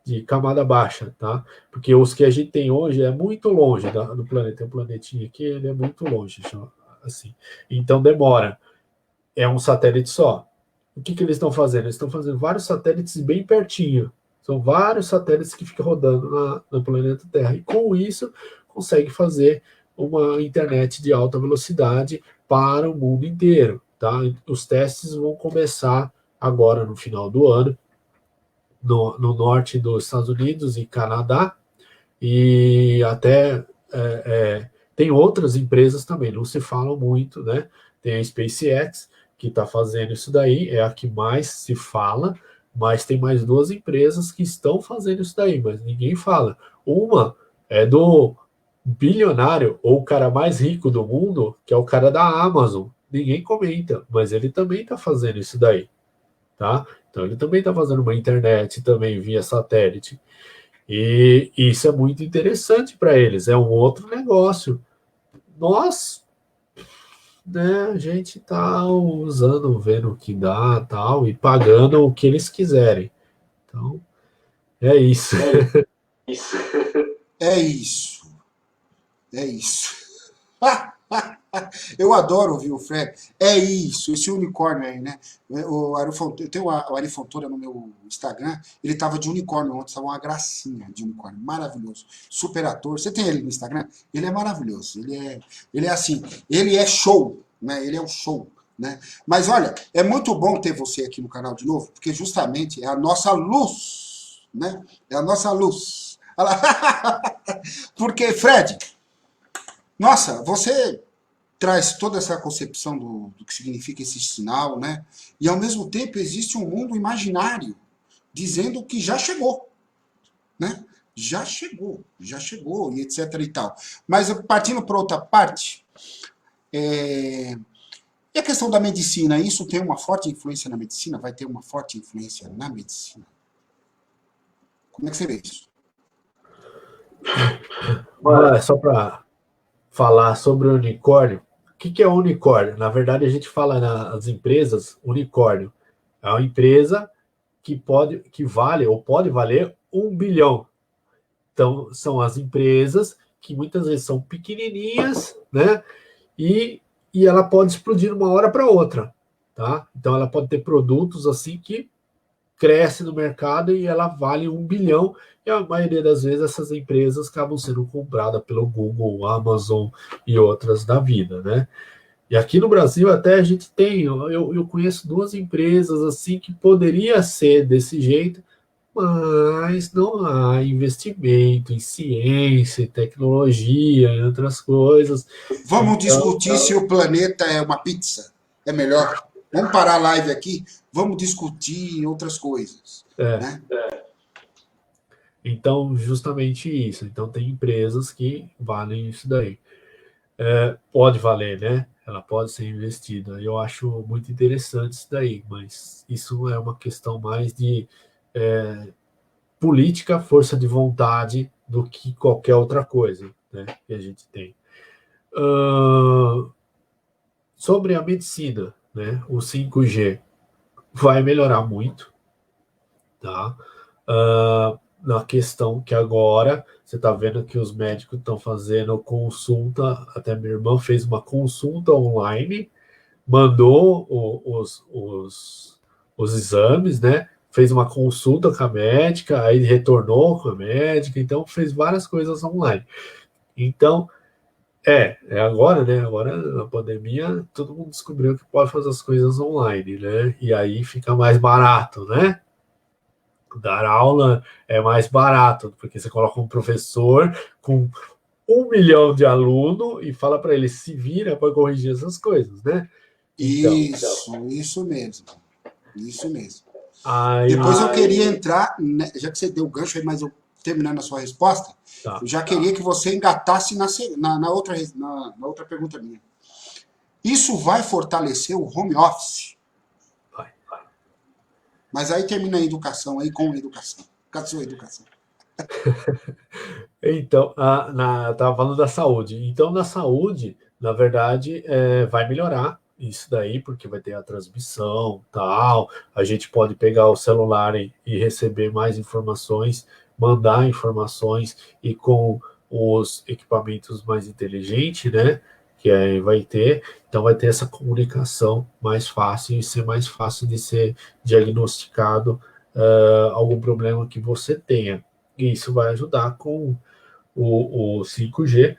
de camada baixa, tá? Porque os que a gente tem hoje é muito longe do planeta. Tem um planetinha aqui, ele é muito longe, assim. Então, demora. É um satélite só. O que eles estão fazendo? Eles estão fazendo vários satélites bem pertinho. São vários satélites que ficam rodando no planeta Terra. E com isso, consegue fazer uma internet de alta velocidade para o mundo inteiro. Tá? Os testes vão começar agora no final do ano, no norte dos Estados Unidos e Canadá, e até tem outras empresas também, não se falam muito, né? Tem a SpaceX, que está fazendo isso daí, é a que mais se fala, mas tem mais duas empresas que estão fazendo isso daí, mas ninguém fala. Uma é do bilionário, ou o cara mais rico do mundo, que é o cara da Amazon. Ninguém comenta, mas ele também está fazendo isso daí, tá? Então ele também está fazendo uma internet também via satélite. E isso é muito interessante para eles, é um outro negócio. Nós, né, a gente está usando, vendo o que dá, tal, e pagando o que eles quiserem. Então, é isso. Isso. É isso. É isso. Eu adoro ouvir o Fred. É isso, esse unicórnio aí, né? Eu tenho o Ari Fontoura no meu Instagram. Ele tava de unicórnio ontem, tava uma gracinha de unicórnio. Maravilhoso. Super ator. Você tem ele no Instagram? Ele é maravilhoso. Ele é assim, ele é show, né? Ele é um show. Né? Mas olha, é muito bom ter você aqui no canal de novo, porque justamente é a nossa luz, né? É a nossa luz. Porque, Fred, nossa, você traz toda essa concepção do que significa esse sinal, né? E ao mesmo tempo existe um mundo imaginário dizendo que já chegou, né? Já chegou, e etc e tal. Mas partindo para outra parte, e a questão da medicina, isso tem uma forte influência na medicina? Vai ter uma forte influência na medicina? Como é que você vê isso? Só para falar sobre o unicórnio, o que é unicórnio? Na verdade, a gente fala nas empresas, unicórnio é uma empresa que vale ou pode valer 1 bilhão. Então, são as empresas que muitas vezes são pequenininhas, né? E ela pode explodir de uma hora para outra, tá? Então, ela pode ter produtos assim que cresce no mercado e ela vale 1 bilhão. E a maioria das vezes essas empresas acabam sendo compradas pelo Google, Amazon e outras da vida, né? E aqui no Brasil até a gente tem, eu conheço duas empresas assim que poderia ser desse jeito, mas não há investimento em ciência, em tecnologia, em outras coisas. Vamos Então, discutir se o planeta é uma pizza. É melhor. Vamos parar a live aqui. Vamos discutir outras coisas. é, Né? então, justamente isso. Então, tem empresas que valem isso daí. Pode valer, né? Ela pode ser investida. Eu acho muito interessante isso daí, mas isso é uma questão mais de política, força de vontade, do que qualquer outra coisa, né, que a gente tem. Sobre a medicina, né, o 5G vai melhorar muito, tá? Na questão que agora você está vendo que os médicos estão fazendo consulta, até minha irmã fez uma consulta online, mandou os exames, né? Fez uma consulta com a médica, aí retornou com a médica, então fez várias coisas online. Então, É agora, né? Agora, na pandemia, todo mundo descobriu que pode fazer as coisas online, né? E aí fica mais barato, né? Dar aula é mais barato, porque você coloca um professor com 1 milhão de alunos e fala para ele se vira para corrigir essas coisas, né? Então, Isso mesmo. Isso mesmo. aí, Depois eu queria entrar, né, já que você deu o gancho aí, mas eu terminando a sua resposta, tá, eu já queria que você engatasse na outra pergunta minha. Isso vai fortalecer o home office? vai. Mas aí termina a educação aí com a educação. Cadê a sua educação? Então, estava falando da saúde. Então, na saúde, na verdade, vai melhorar isso daí, porque vai ter a transmissão, tal. A gente pode pegar o celular e receber mais informações, mandar informações e com os equipamentos mais inteligentes, né? Que aí vai ter, então vai ter essa comunicação mais fácil e ser mais fácil de ser diagnosticado algum problema que você tenha. E isso vai ajudar com o 5G,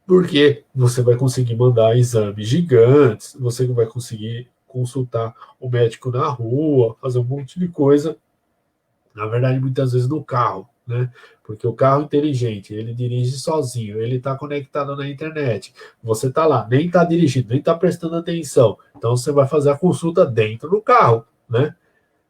porque você vai conseguir mandar exames gigantes, você vai conseguir consultar o médico na rua, fazer um monte de coisa, na verdade, muitas vezes no carro, né? Porque o carro inteligente, ele dirige sozinho, ele está conectado na internet. Você está lá, nem está dirigindo, nem está prestando atenção. Então, você vai fazer a consulta dentro do carro, né?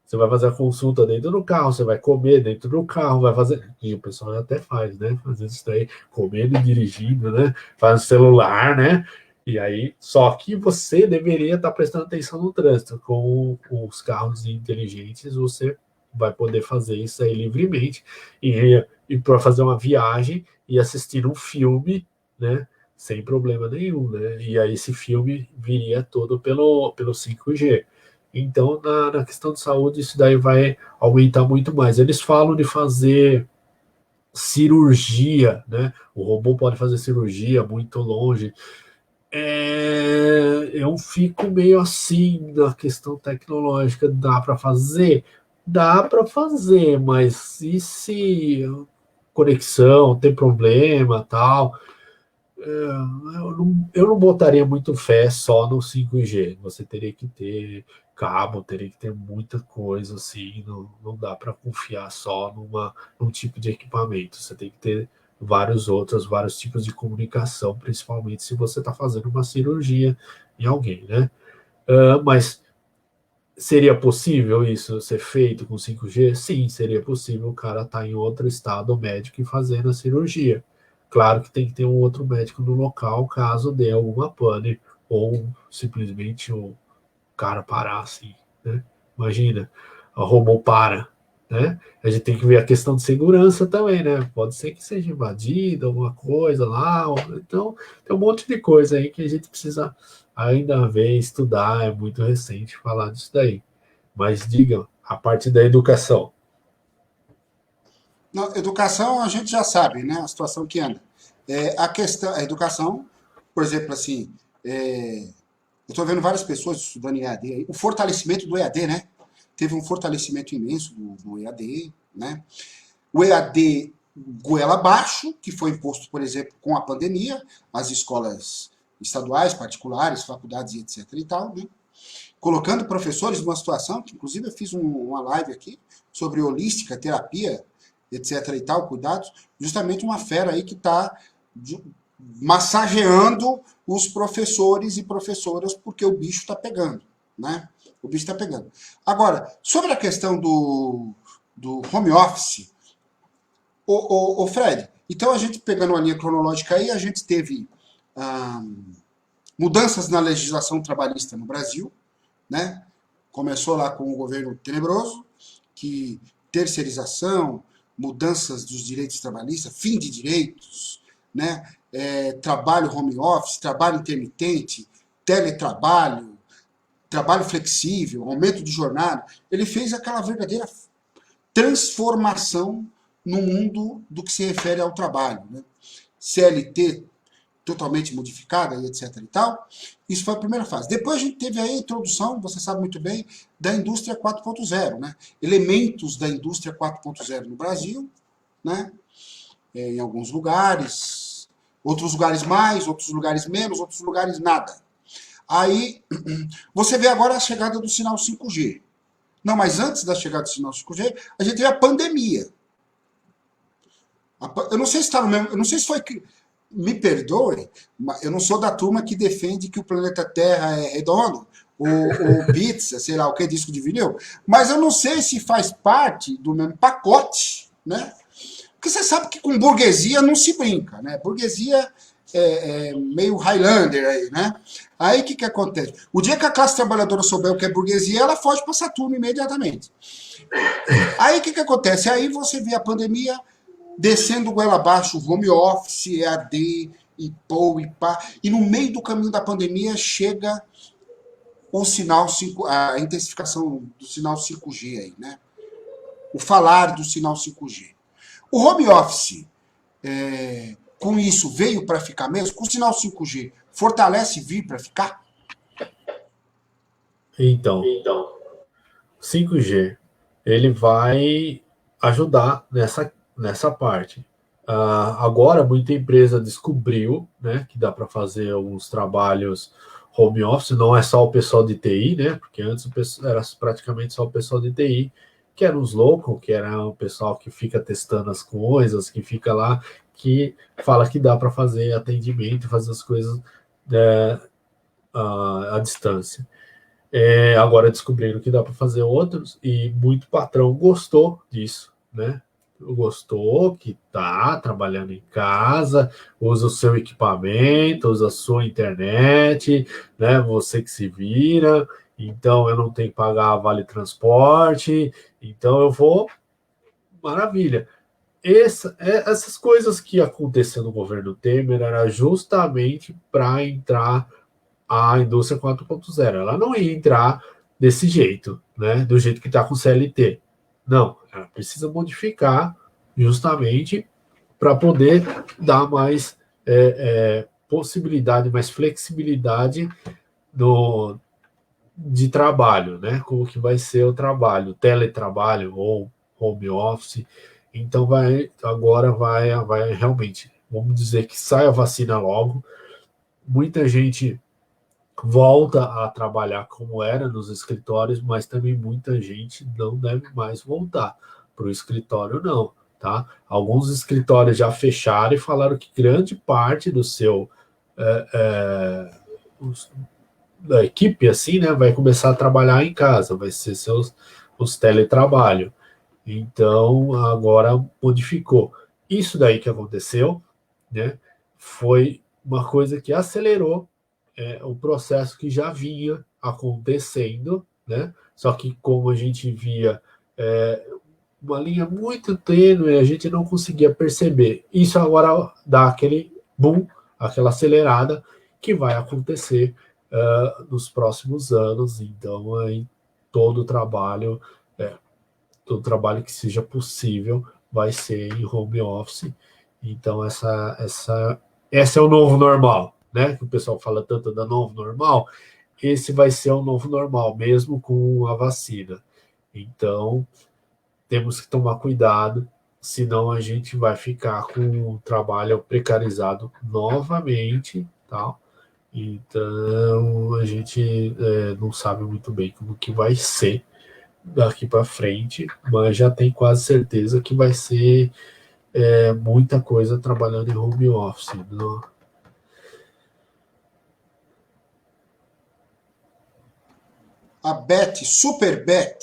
Você vai fazer a consulta dentro do carro, você vai comer dentro do carro, vai fazer. E o pessoal até faz, né? Fazendo isso daí, comendo e dirigindo, né? Faz no celular, né? E aí, só que você deveria estar prestando atenção no trânsito. Com os carros inteligentes, você vai poder fazer isso aí livremente e para fazer uma viagem e assistir um filme, né? Sem problema nenhum, né? E aí esse filme viria todo pelo 5G. Então, na questão de saúde, isso daí vai aumentar muito mais. Eles falam de fazer cirurgia, né? O robô pode fazer cirurgia muito longe. Eu fico meio assim na questão tecnológica. Dá para fazer? Dá para fazer, mas e se conexão tem problema, tal? Eu não botaria muito fé só no 5G. Você teria que ter cabo, teria que ter muita coisa assim. Não dá para confiar só num tipo de equipamento. Você tem que ter vários tipos de comunicação, principalmente se você está fazendo uma cirurgia em alguém, né? Mas seria possível isso ser feito com 5G? Sim, seria possível. O cara estar em outro estado médico e fazendo a cirurgia. Claro que tem que ter um outro médico no local caso dê alguma pane ou simplesmente o cara parar assim, né? Imagina, o robô para, né? A gente tem que ver a questão de segurança também, né? Pode ser que seja invadido, alguma coisa lá. Então, tem um monte de coisa aí que a gente precisa ainda ver, estudar. É muito recente falar disso daí. Mas diga, a parte da educação. Na educação, a gente já sabe, né? A situação que anda. A questão, a educação, por exemplo, assim, eu estou vendo várias pessoas estudando em EAD aí. O fortalecimento do EAD, né? Teve um fortalecimento imenso do EAD, né? O EAD goela abaixo, que foi imposto, por exemplo, com a pandemia, as escolas estaduais, particulares, faculdades e etc e tal, né? Colocando professores numa situação que, inclusive, eu fiz uma live aqui sobre holística, terapia, etc e tal, cuidados, justamente uma fera aí que está massageando os professores e professoras porque o bicho está pegando, né? O bicho está pegando. Agora, sobre a questão do home office, o Fred, então a gente pegando uma linha cronológica aí, a gente teve ah, mudanças na legislação trabalhista no Brasil, né? Começou lá com o governo tenebroso, que terceirização, mudanças dos direitos trabalhistas, fim de direitos, né? Trabalho home office, trabalho intermitente, teletrabalho, trabalho flexível, aumento de jornada. Ele fez aquela verdadeira transformação no mundo do que se refere ao trabalho, né? CLT totalmente modificada e etc e tal. Isso foi a primeira fase. Depois a gente teve a introdução, você sabe muito bem, da indústria 4.0, né? Elementos da indústria 4.0 no Brasil, né? Em alguns lugares, Outros lugares mais, outros lugares menos, outros lugares nada. Aí você vê agora a chegada do sinal 5G. Não, mas antes da chegada do sinal 5G, a gente teve a pandemia. Eu não sei se está no mesmo. Eu não sei se foi. Me perdoe, mas eu não sou da turma que defende que o planeta Terra é redondo, ou pizza, sei lá o que, disco de vinil, mas eu não sei se faz parte do mesmo pacote, né? Porque você sabe que com burguesia não se brinca, né? Burguesia é meio Highlander aí, né? Aí o que acontece? O dia que a classe trabalhadora souber o que é burguesia, ela foge para Saturno imediatamente. Aí o que acontece? Aí você vê a pandemia descendo goela abaixo, home office, EAD, e pô, e pá. E no meio do caminho da pandemia chega o sinal 5, a intensificação do sinal 5G aí, né? O falar do sinal 5G. O home office, com isso, veio para ficar mesmo? Com o sinal 5G, fortalece vir para ficar? Então, 5G, ele vai ajudar nessa parte. Agora, muita empresa descobriu, né, que dá para fazer alguns trabalhos home office, não é só o pessoal de TI, né, porque antes era praticamente só o pessoal de TI, que eram os loucos, que era o pessoal que fica testando as coisas, que fica lá, que fala que dá para fazer atendimento, fazer as coisas à distância. Agora descobriram que dá para fazer outros e muito patrão gostou disso, né? Gostou que tá trabalhando em casa, usa o seu equipamento, usa a sua internet, né? Você que se vira, então eu não tenho que pagar vale transporte, então eu vou, maravilha. Essas coisas que aconteceram no governo Temer era justamente para entrar a indústria 4.0. Ela não ia entrar desse jeito, né? Do jeito que está com o CLT. Não, ela precisa modificar justamente para poder dar mais possibilidade, mais flexibilidade de trabalho, né? Como que vai ser o trabalho, teletrabalho ou home office. Então agora vai realmente, vamos dizer que sai a vacina logo. Muita gente volta a trabalhar como era nos escritórios, mas também muita gente não deve mais voltar para o escritório, não, tá? Alguns escritórios já fecharam e falaram que grande parte do seu da equipe, assim, né, vai começar a trabalhar em casa, vai ser os teletrabalho. Então, agora modificou. Isso daí que aconteceu, né, foi uma coisa que acelerou o processo que já vinha acontecendo, né? Só que como a gente via uma linha muito tênue, a gente não conseguia perceber. Isso agora dá aquele boom, aquela acelerada que vai acontecer nos próximos anos. Então, aí todo trabalho, todo trabalho que seja possível vai ser em home office. Então, esse é o novo normal, né? Que o pessoal fala tanto da novo normal. Esse vai ser o novo normal, mesmo com a vacina. Então, temos que tomar cuidado, senão a gente vai ficar com o trabalho precarizado novamente, tá? Então, a gente não sabe muito bem como que vai ser daqui para frente, mas já tem quase certeza que vai ser muita coisa trabalhando em home office. Não? A Beth, Super Beth,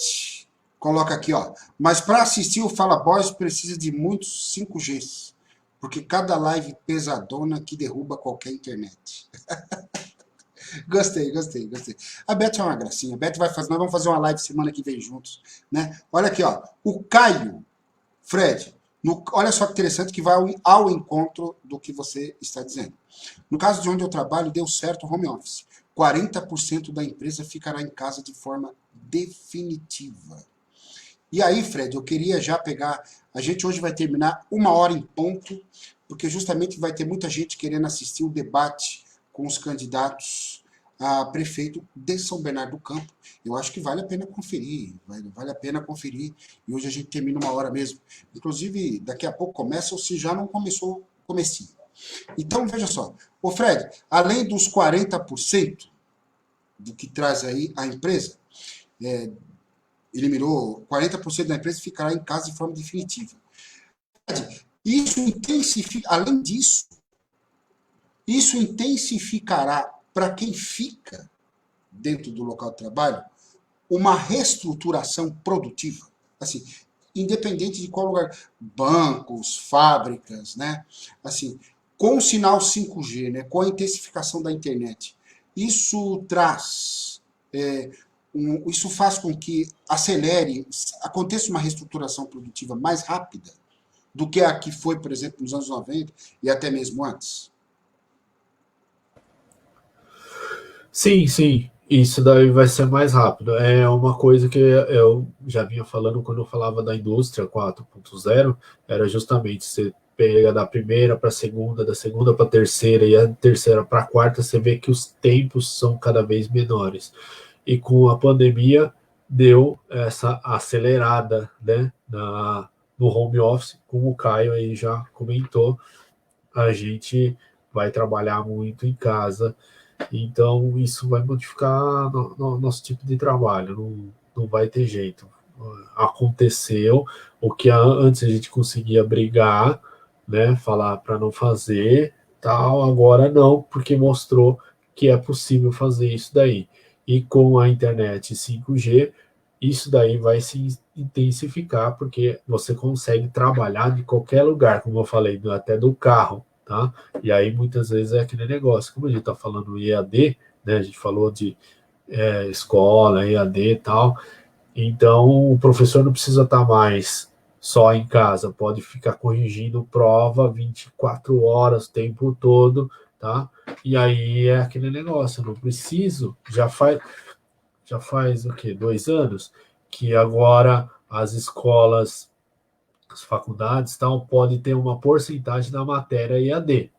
coloca aqui, ó. Mas para assistir o Fala Boys precisa de muitos 5Gs. Porque cada live pesadona que derruba qualquer internet. Gostei, gostei, gostei. A Beth é uma gracinha. A Beth nós vamos fazer uma live semana que vem juntos, né? Olha aqui, ó. O Caio, Fred, olha só que interessante que vai ao encontro do que você está dizendo. No caso de onde eu trabalho, deu certo o home office. 40% da empresa ficará em casa de forma definitiva. E aí, Fred, eu queria já pegar. A gente hoje vai terminar 1 hora em ponto, porque justamente vai ter muita gente querendo assistir o debate com os candidatos a prefeito de São Bernardo do Campo. Eu acho que vale a pena conferir, vale a pena conferir. E hoje a gente termina 1 hora mesmo. Inclusive, daqui a pouco começa, ou se já não começou, comecinho. Então, veja só, ô Fred, além dos 40% do que traz aí a empresa, eliminou 40% da empresa ficará em casa de forma definitiva. Isso intensifica, além disso, isso intensificará para quem fica dentro do local de trabalho uma reestruturação produtiva. Assim, independente de qual lugar, bancos, fábricas, né? Assim, com o sinal 5G, né? Com a intensificação da internet, isso traz, isso faz com que aconteça uma reestruturação produtiva mais rápida do que a que foi, por exemplo, nos anos 90 e até mesmo antes. Sim, sim. Isso daí vai ser mais rápido. É uma coisa que eu já vinha falando quando eu falava da indústria 4.0, era justamente você pega da primeira para a segunda, da segunda para a terceira e a terceira para a quarta, você vê que os tempos são cada vez menores. E com a pandemia deu essa acelerada, né, no home office, como o Caio aí já comentou, a gente vai trabalhar muito em casa. Então, isso vai modificar nosso tipo de trabalho, não vai ter jeito. Aconteceu o que antes a gente conseguia brigar, né, falar para não fazer, tal, agora não, porque mostrou que é possível fazer isso daí. E com a internet 5G, isso daí vai se intensificar, porque você consegue trabalhar de qualquer lugar, como eu falei, até do carro, tá? E aí muitas vezes é aquele negócio, como a gente está falando EAD, né? A gente falou de escola, EAD e tal, então o professor não precisa estar mais só em casa, pode ficar corrigindo prova 24 horas o tempo todo, tá? E aí é aquele negócio, eu não preciso, já faz o quê? 2 anos que agora as escolas, as faculdades, tal, pode ter uma porcentagem da matéria EAD.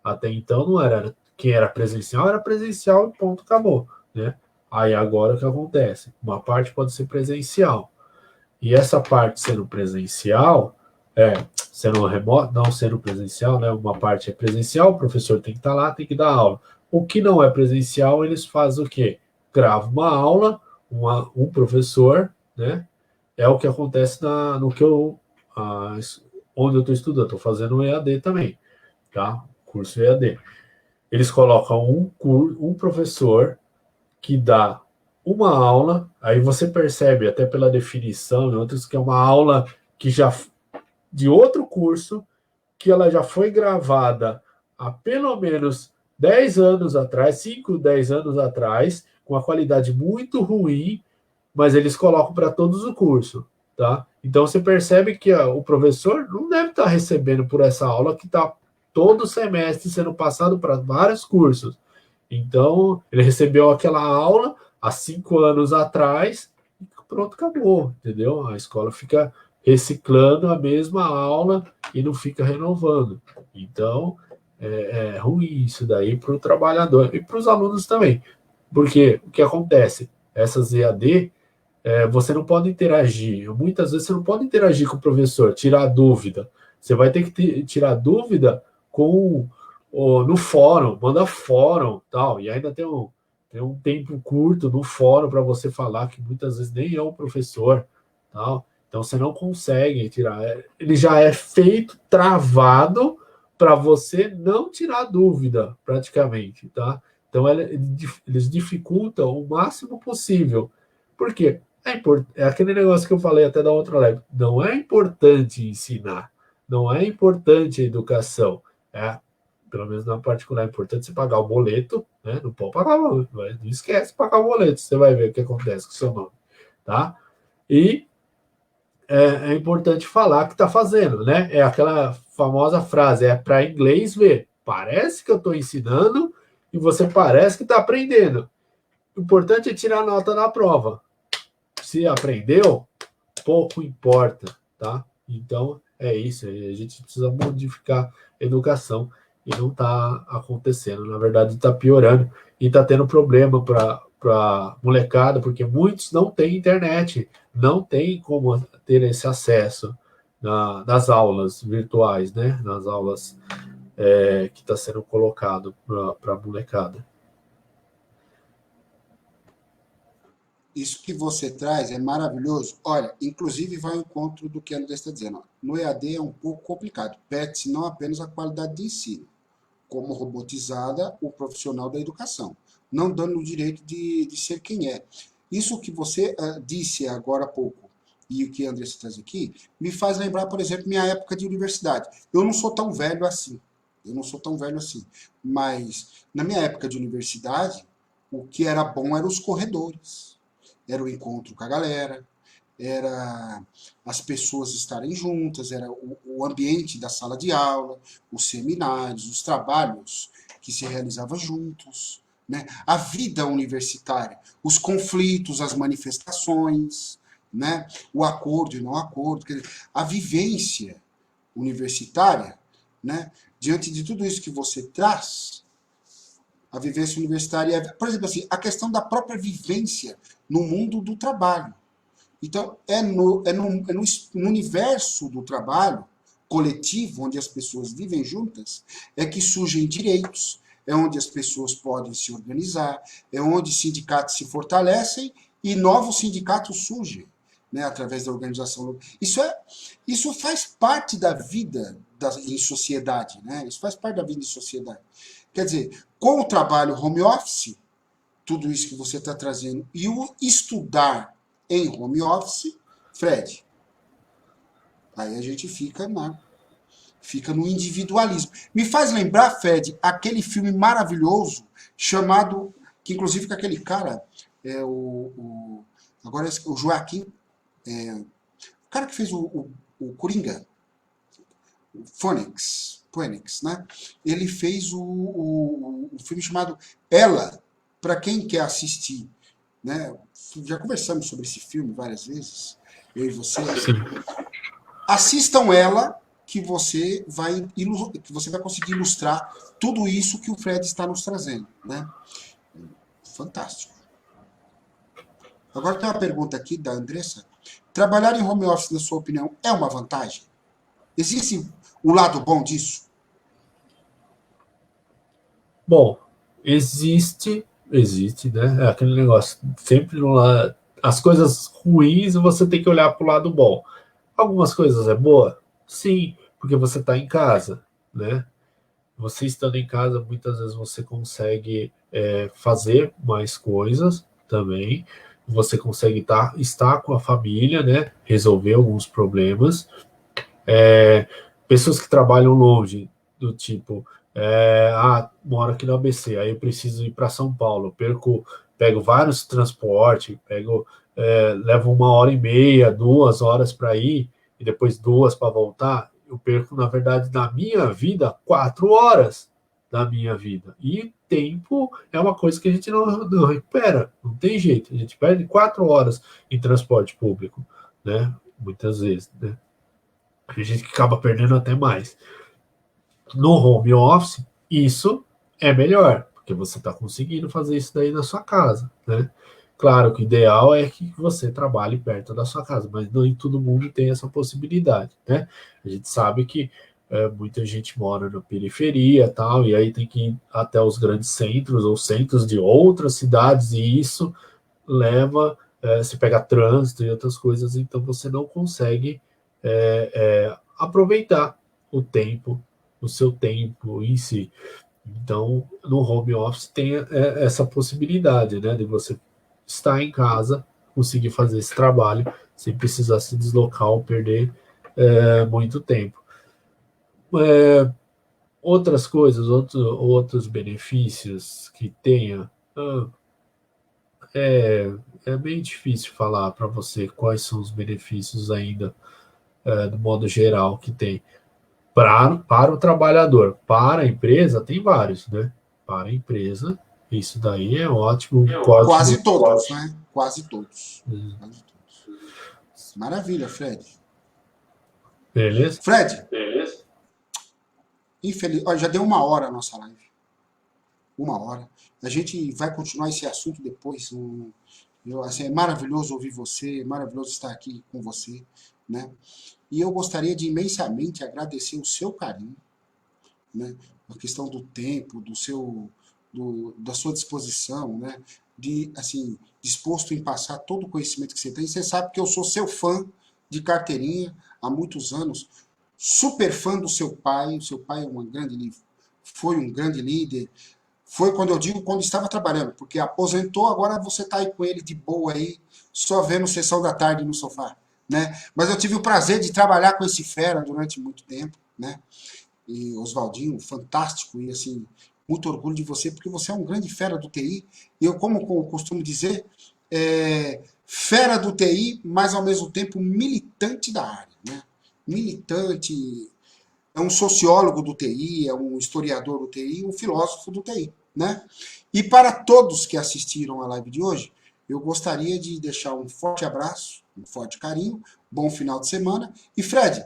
Até então não era, quem era presencial e ponto, acabou, né? Aí agora o que acontece? Uma parte pode ser presencial. E essa parte sendo presencial, sendo remoto, não sendo presencial, né? Uma parte é presencial, o professor tem que estar lá, tem que dar aula. O que não é presencial, eles fazem o quê? Grava uma aula, um professor, né? É o que acontece no que onde eu estou estudando, estou fazendo um EAD também, tá? Curso EAD. Eles colocam um professor que dá uma aula, aí você percebe até pela definição, outros que é uma aula que já de outro curso, que ela já foi gravada há pelo menos 10 anos atrás, 5, 10 anos atrás, com uma qualidade muito ruim, mas eles colocam para todos o curso, tá? Então você percebe que o professor não deve estar recebendo por essa aula que está todo semestre sendo passado para vários cursos. Então, ele recebeu aquela aula há 5 anos atrás e pronto, acabou, entendeu? A escola fica reciclando a mesma aula e não fica renovando. Então, é ruim isso daí para o trabalhador e para os alunos também. Porque o que acontece? Essas EAD, você não pode interagir. Muitas vezes você não pode interagir com o professor, tirar dúvida. Você vai ter que tirar dúvida no fórum, manda fórum, tal, e ainda tem um tempo curto no fórum para você falar, que muitas vezes nem é o professor, tal. Então você não consegue tirar. Ele já é feito, travado, para você não tirar dúvida, praticamente, tá? Então eles dificultam o máximo possível. Por quê? É aquele negócio que eu falei até da outra live. Não é importante ensinar, não é importante a educação. Pelo menos na particular, é importante você pagar o boleto, né? Não pode pagar, não esquece de pagar o boleto, você vai ver o que acontece com o seu nome, tá? E é importante falar que está fazendo, né? É aquela famosa frase, para inglês ver. Parece que eu estou ensinando e você parece que está aprendendo. O importante é tirar a nota na prova. Se aprendeu, pouco importa, tá? Então, é isso. A gente precisa modificar a educação e não está acontecendo. Na verdade, está piorando e está tendo problema para molecada, porque muitos não têm internet, não tem como ter esse acesso nas aulas virtuais, né? Nas aulas que está sendo colocado para a molecada. Isso que você traz é maravilhoso. Olha, inclusive vai ao encontro do que a André está dizendo. No EAD é um pouco complicado. Perde-se não apenas a qualidade de ensino, como robotizada o profissional da educação, não dando o direito de ser quem é. Isso que você disse agora há pouco e o que a Andressa traz aqui, me faz lembrar, por exemplo, minha época de universidade. Eu não sou tão velho assim, mas na minha época de universidade, o que era bom eram os corredores, era o encontro com a galera, era as pessoas estarem juntas, era o ambiente da sala de aula, os seminários, os trabalhos que se realizavam juntos, né? A vida universitária, os conflitos, as manifestações, né? O acordo e não acordo, quer dizer, a vivência universitária, né? Diante de tudo isso que você traz, a vivência universitária, por exemplo, assim, a questão da própria vivência no mundo do trabalho. Então, no universo do trabalho coletivo, onde as pessoas vivem juntas, é que surgem direitos, é onde as pessoas podem se organizar, é onde sindicatos se fortalecem e novos sindicatos surgem, né, através da organização. Isso faz parte da vida em sociedade, né? Isso faz parte da vida em sociedade. Quer dizer, com o trabalho home office, tudo isso que você está trazendo, e o estudar em home office, Fred, aí a gente fica no individualismo. Me faz lembrar, Fred, aquele filme maravilhoso chamado, que inclusive com aquele cara, agora o Joaquim, o cara que fez o Coringa, o Phoenix, né? Ele fez um filme chamado Ela, para quem quer assistir, né? Já conversamos sobre esse filme várias vezes, eu e você. Sim. Assistam Ela, que você vai conseguir ilustrar tudo isso que o Fred está nos trazendo, né? Fantástico. Agora tem uma pergunta aqui da Andressa. Trabalhar em home office, na sua opinião, é uma vantagem? Existe um lado bom disso? Bom, existe, né? É aquele negócio, sempre lá, as coisas ruins você tem que olhar para o lado bom. Algumas coisas é boa? Sim, porque você está em casa, né? Você estando em casa, muitas vezes você consegue fazer mais coisas também. Você consegue estar com a família, né? Resolver alguns problemas. Pessoas que trabalham longe, do tipo, moro aqui no ABC, aí eu preciso ir para São Paulo, pego vários transportes, levo 1h30, 2 horas para ir, e depois 2 para voltar, eu perco, na verdade, na minha vida, 4 horas da minha vida. E tempo é uma coisa que a gente não recupera, não tem jeito, a gente perde 4 horas em transporte público, né? Muitas vezes, né? A gente acaba perdendo até mais. No home office, isso é melhor, porque você está conseguindo fazer isso daí na sua casa, né? Claro que o ideal é que você trabalhe perto da sua casa, mas nem todo mundo tem essa possibilidade, né? A gente sabe que muita gente mora na periferia tal, e aí tem que ir até os grandes centros ou centros de outras cidades, e isso leva, se pega trânsito e outras coisas, então você não consegue aproveitar o seu tempo em si. Então, no home office tem essa possibilidade, né, de você estar em casa, conseguir fazer esse trabalho sem precisar se deslocar ou perder muito tempo. Outras coisas, outros benefícios que tenha, é bem difícil falar para você quais são os benefícios ainda, do modo geral, que tem. Para o trabalhador, para a empresa, tem vários, né? Para a empresa, isso daí é ótimo. Quase todos, né? Quase todos. Quase todos. Maravilha, Fred. Beleza? Fred, já deu 1 hora a nossa live. 1 hora. A gente vai continuar esse assunto depois. Assim, é maravilhoso ouvir você, é maravilhoso estar aqui com você, né? E eu gostaria de imensamente agradecer o seu carinho, né? A questão do tempo, da sua disposição, né? De, assim, disposto em passar todo o conhecimento que você tem. Você sabe que eu sou seu fã de carteirinha há muitos anos, super fã do seu pai. O seu pai foi um grande líder. Foi quando eu digo quando estava trabalhando, porque aposentou, agora você está aí com ele de boa aí, só vendo sessão da tarde no sofá, né? Mas eu tive o prazer de trabalhar com esse fera durante muito tempo, né? E Oswaldinho, fantástico, e assim, muito orgulho de você, porque você é um grande fera do TI, e eu, como costumo dizer, fera do TI, mas ao mesmo tempo militante da área, né? Militante, é um sociólogo do TI, é um historiador do TI, um filósofo do TI, né? E para todos que assistiram a live de hoje, eu gostaria de deixar um forte abraço, um forte carinho, bom final de semana. E Fred,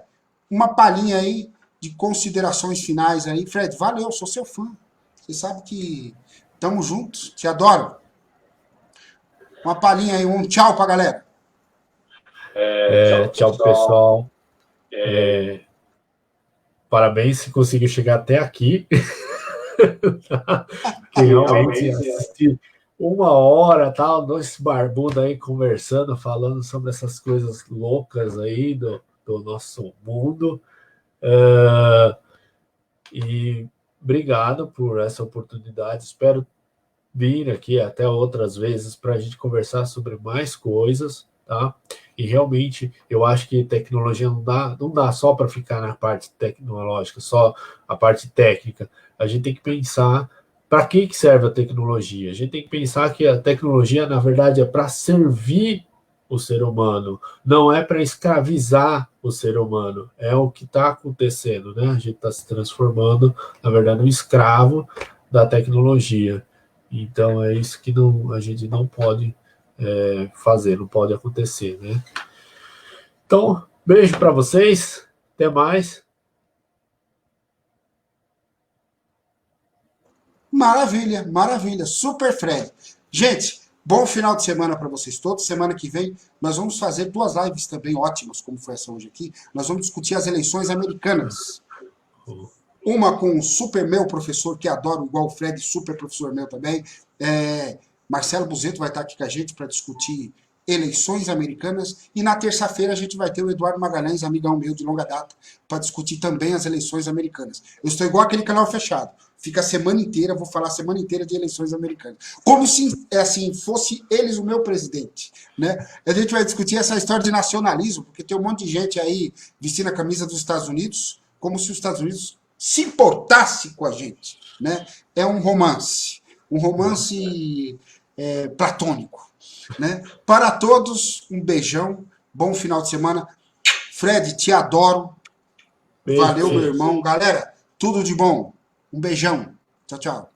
uma palhinha aí de considerações finais aí. Fred, valeu, sou seu fã. Você sabe que estamos juntos, te adoro. Uma palhinha aí, um tchau pra galera. Tchau, pessoal. Parabéns se conseguiu chegar até aqui. Que realmente assistir 1 hora, tal, dois barbudos aí conversando, falando sobre essas coisas loucas aí do nosso mundo. E obrigado por essa oportunidade. Espero vir aqui até outras vezes para a gente conversar sobre mais coisas, tá? E realmente eu acho que tecnologia não dá só para ficar na parte tecnológica, só a parte técnica. A gente tem que pensar para que serve a tecnologia. A gente tem que pensar que a tecnologia, na verdade, é para servir o ser humano, não é para escravizar o ser humano. É o que está acontecendo, né? A gente está se transformando, na verdade, um escravo da tecnologia. Então é isso que a gente não pode fazer, não pode acontecer, né? Então, beijo para vocês, até mais. Maravilha, maravilha, super Fred. Gente, bom final de semana para vocês todos. Semana que vem nós vamos fazer 2 lives também ótimas, como foi essa hoje aqui. Nós vamos discutir as eleições americanas. Uma com um super meu professor, que adoro, igual o Fred, super professor meu também. Marcelo Buzeto vai estar aqui com a gente para discutir eleições americanas. E na terça-feira a gente vai ter o Eduardo Magalhães, amigão meu de longa data, para discutir também as eleições americanas. Eu estou igual aquele canal fechado. Fica a semana inteira, vou falar a semana inteira de eleições americanas. Como se, assim, fosse eles o meu presidente, né? A gente vai discutir essa história de nacionalismo, porque tem um monte de gente aí vestindo a camisa dos Estados Unidos, como se os Estados Unidos se importasse com a gente, né? É um romance platônico, né? Para todos, um beijão, bom final de semana. Fred, te adoro. Valeu, meu irmão. Galera, tudo de bom. Um beijão. Tchau, tchau.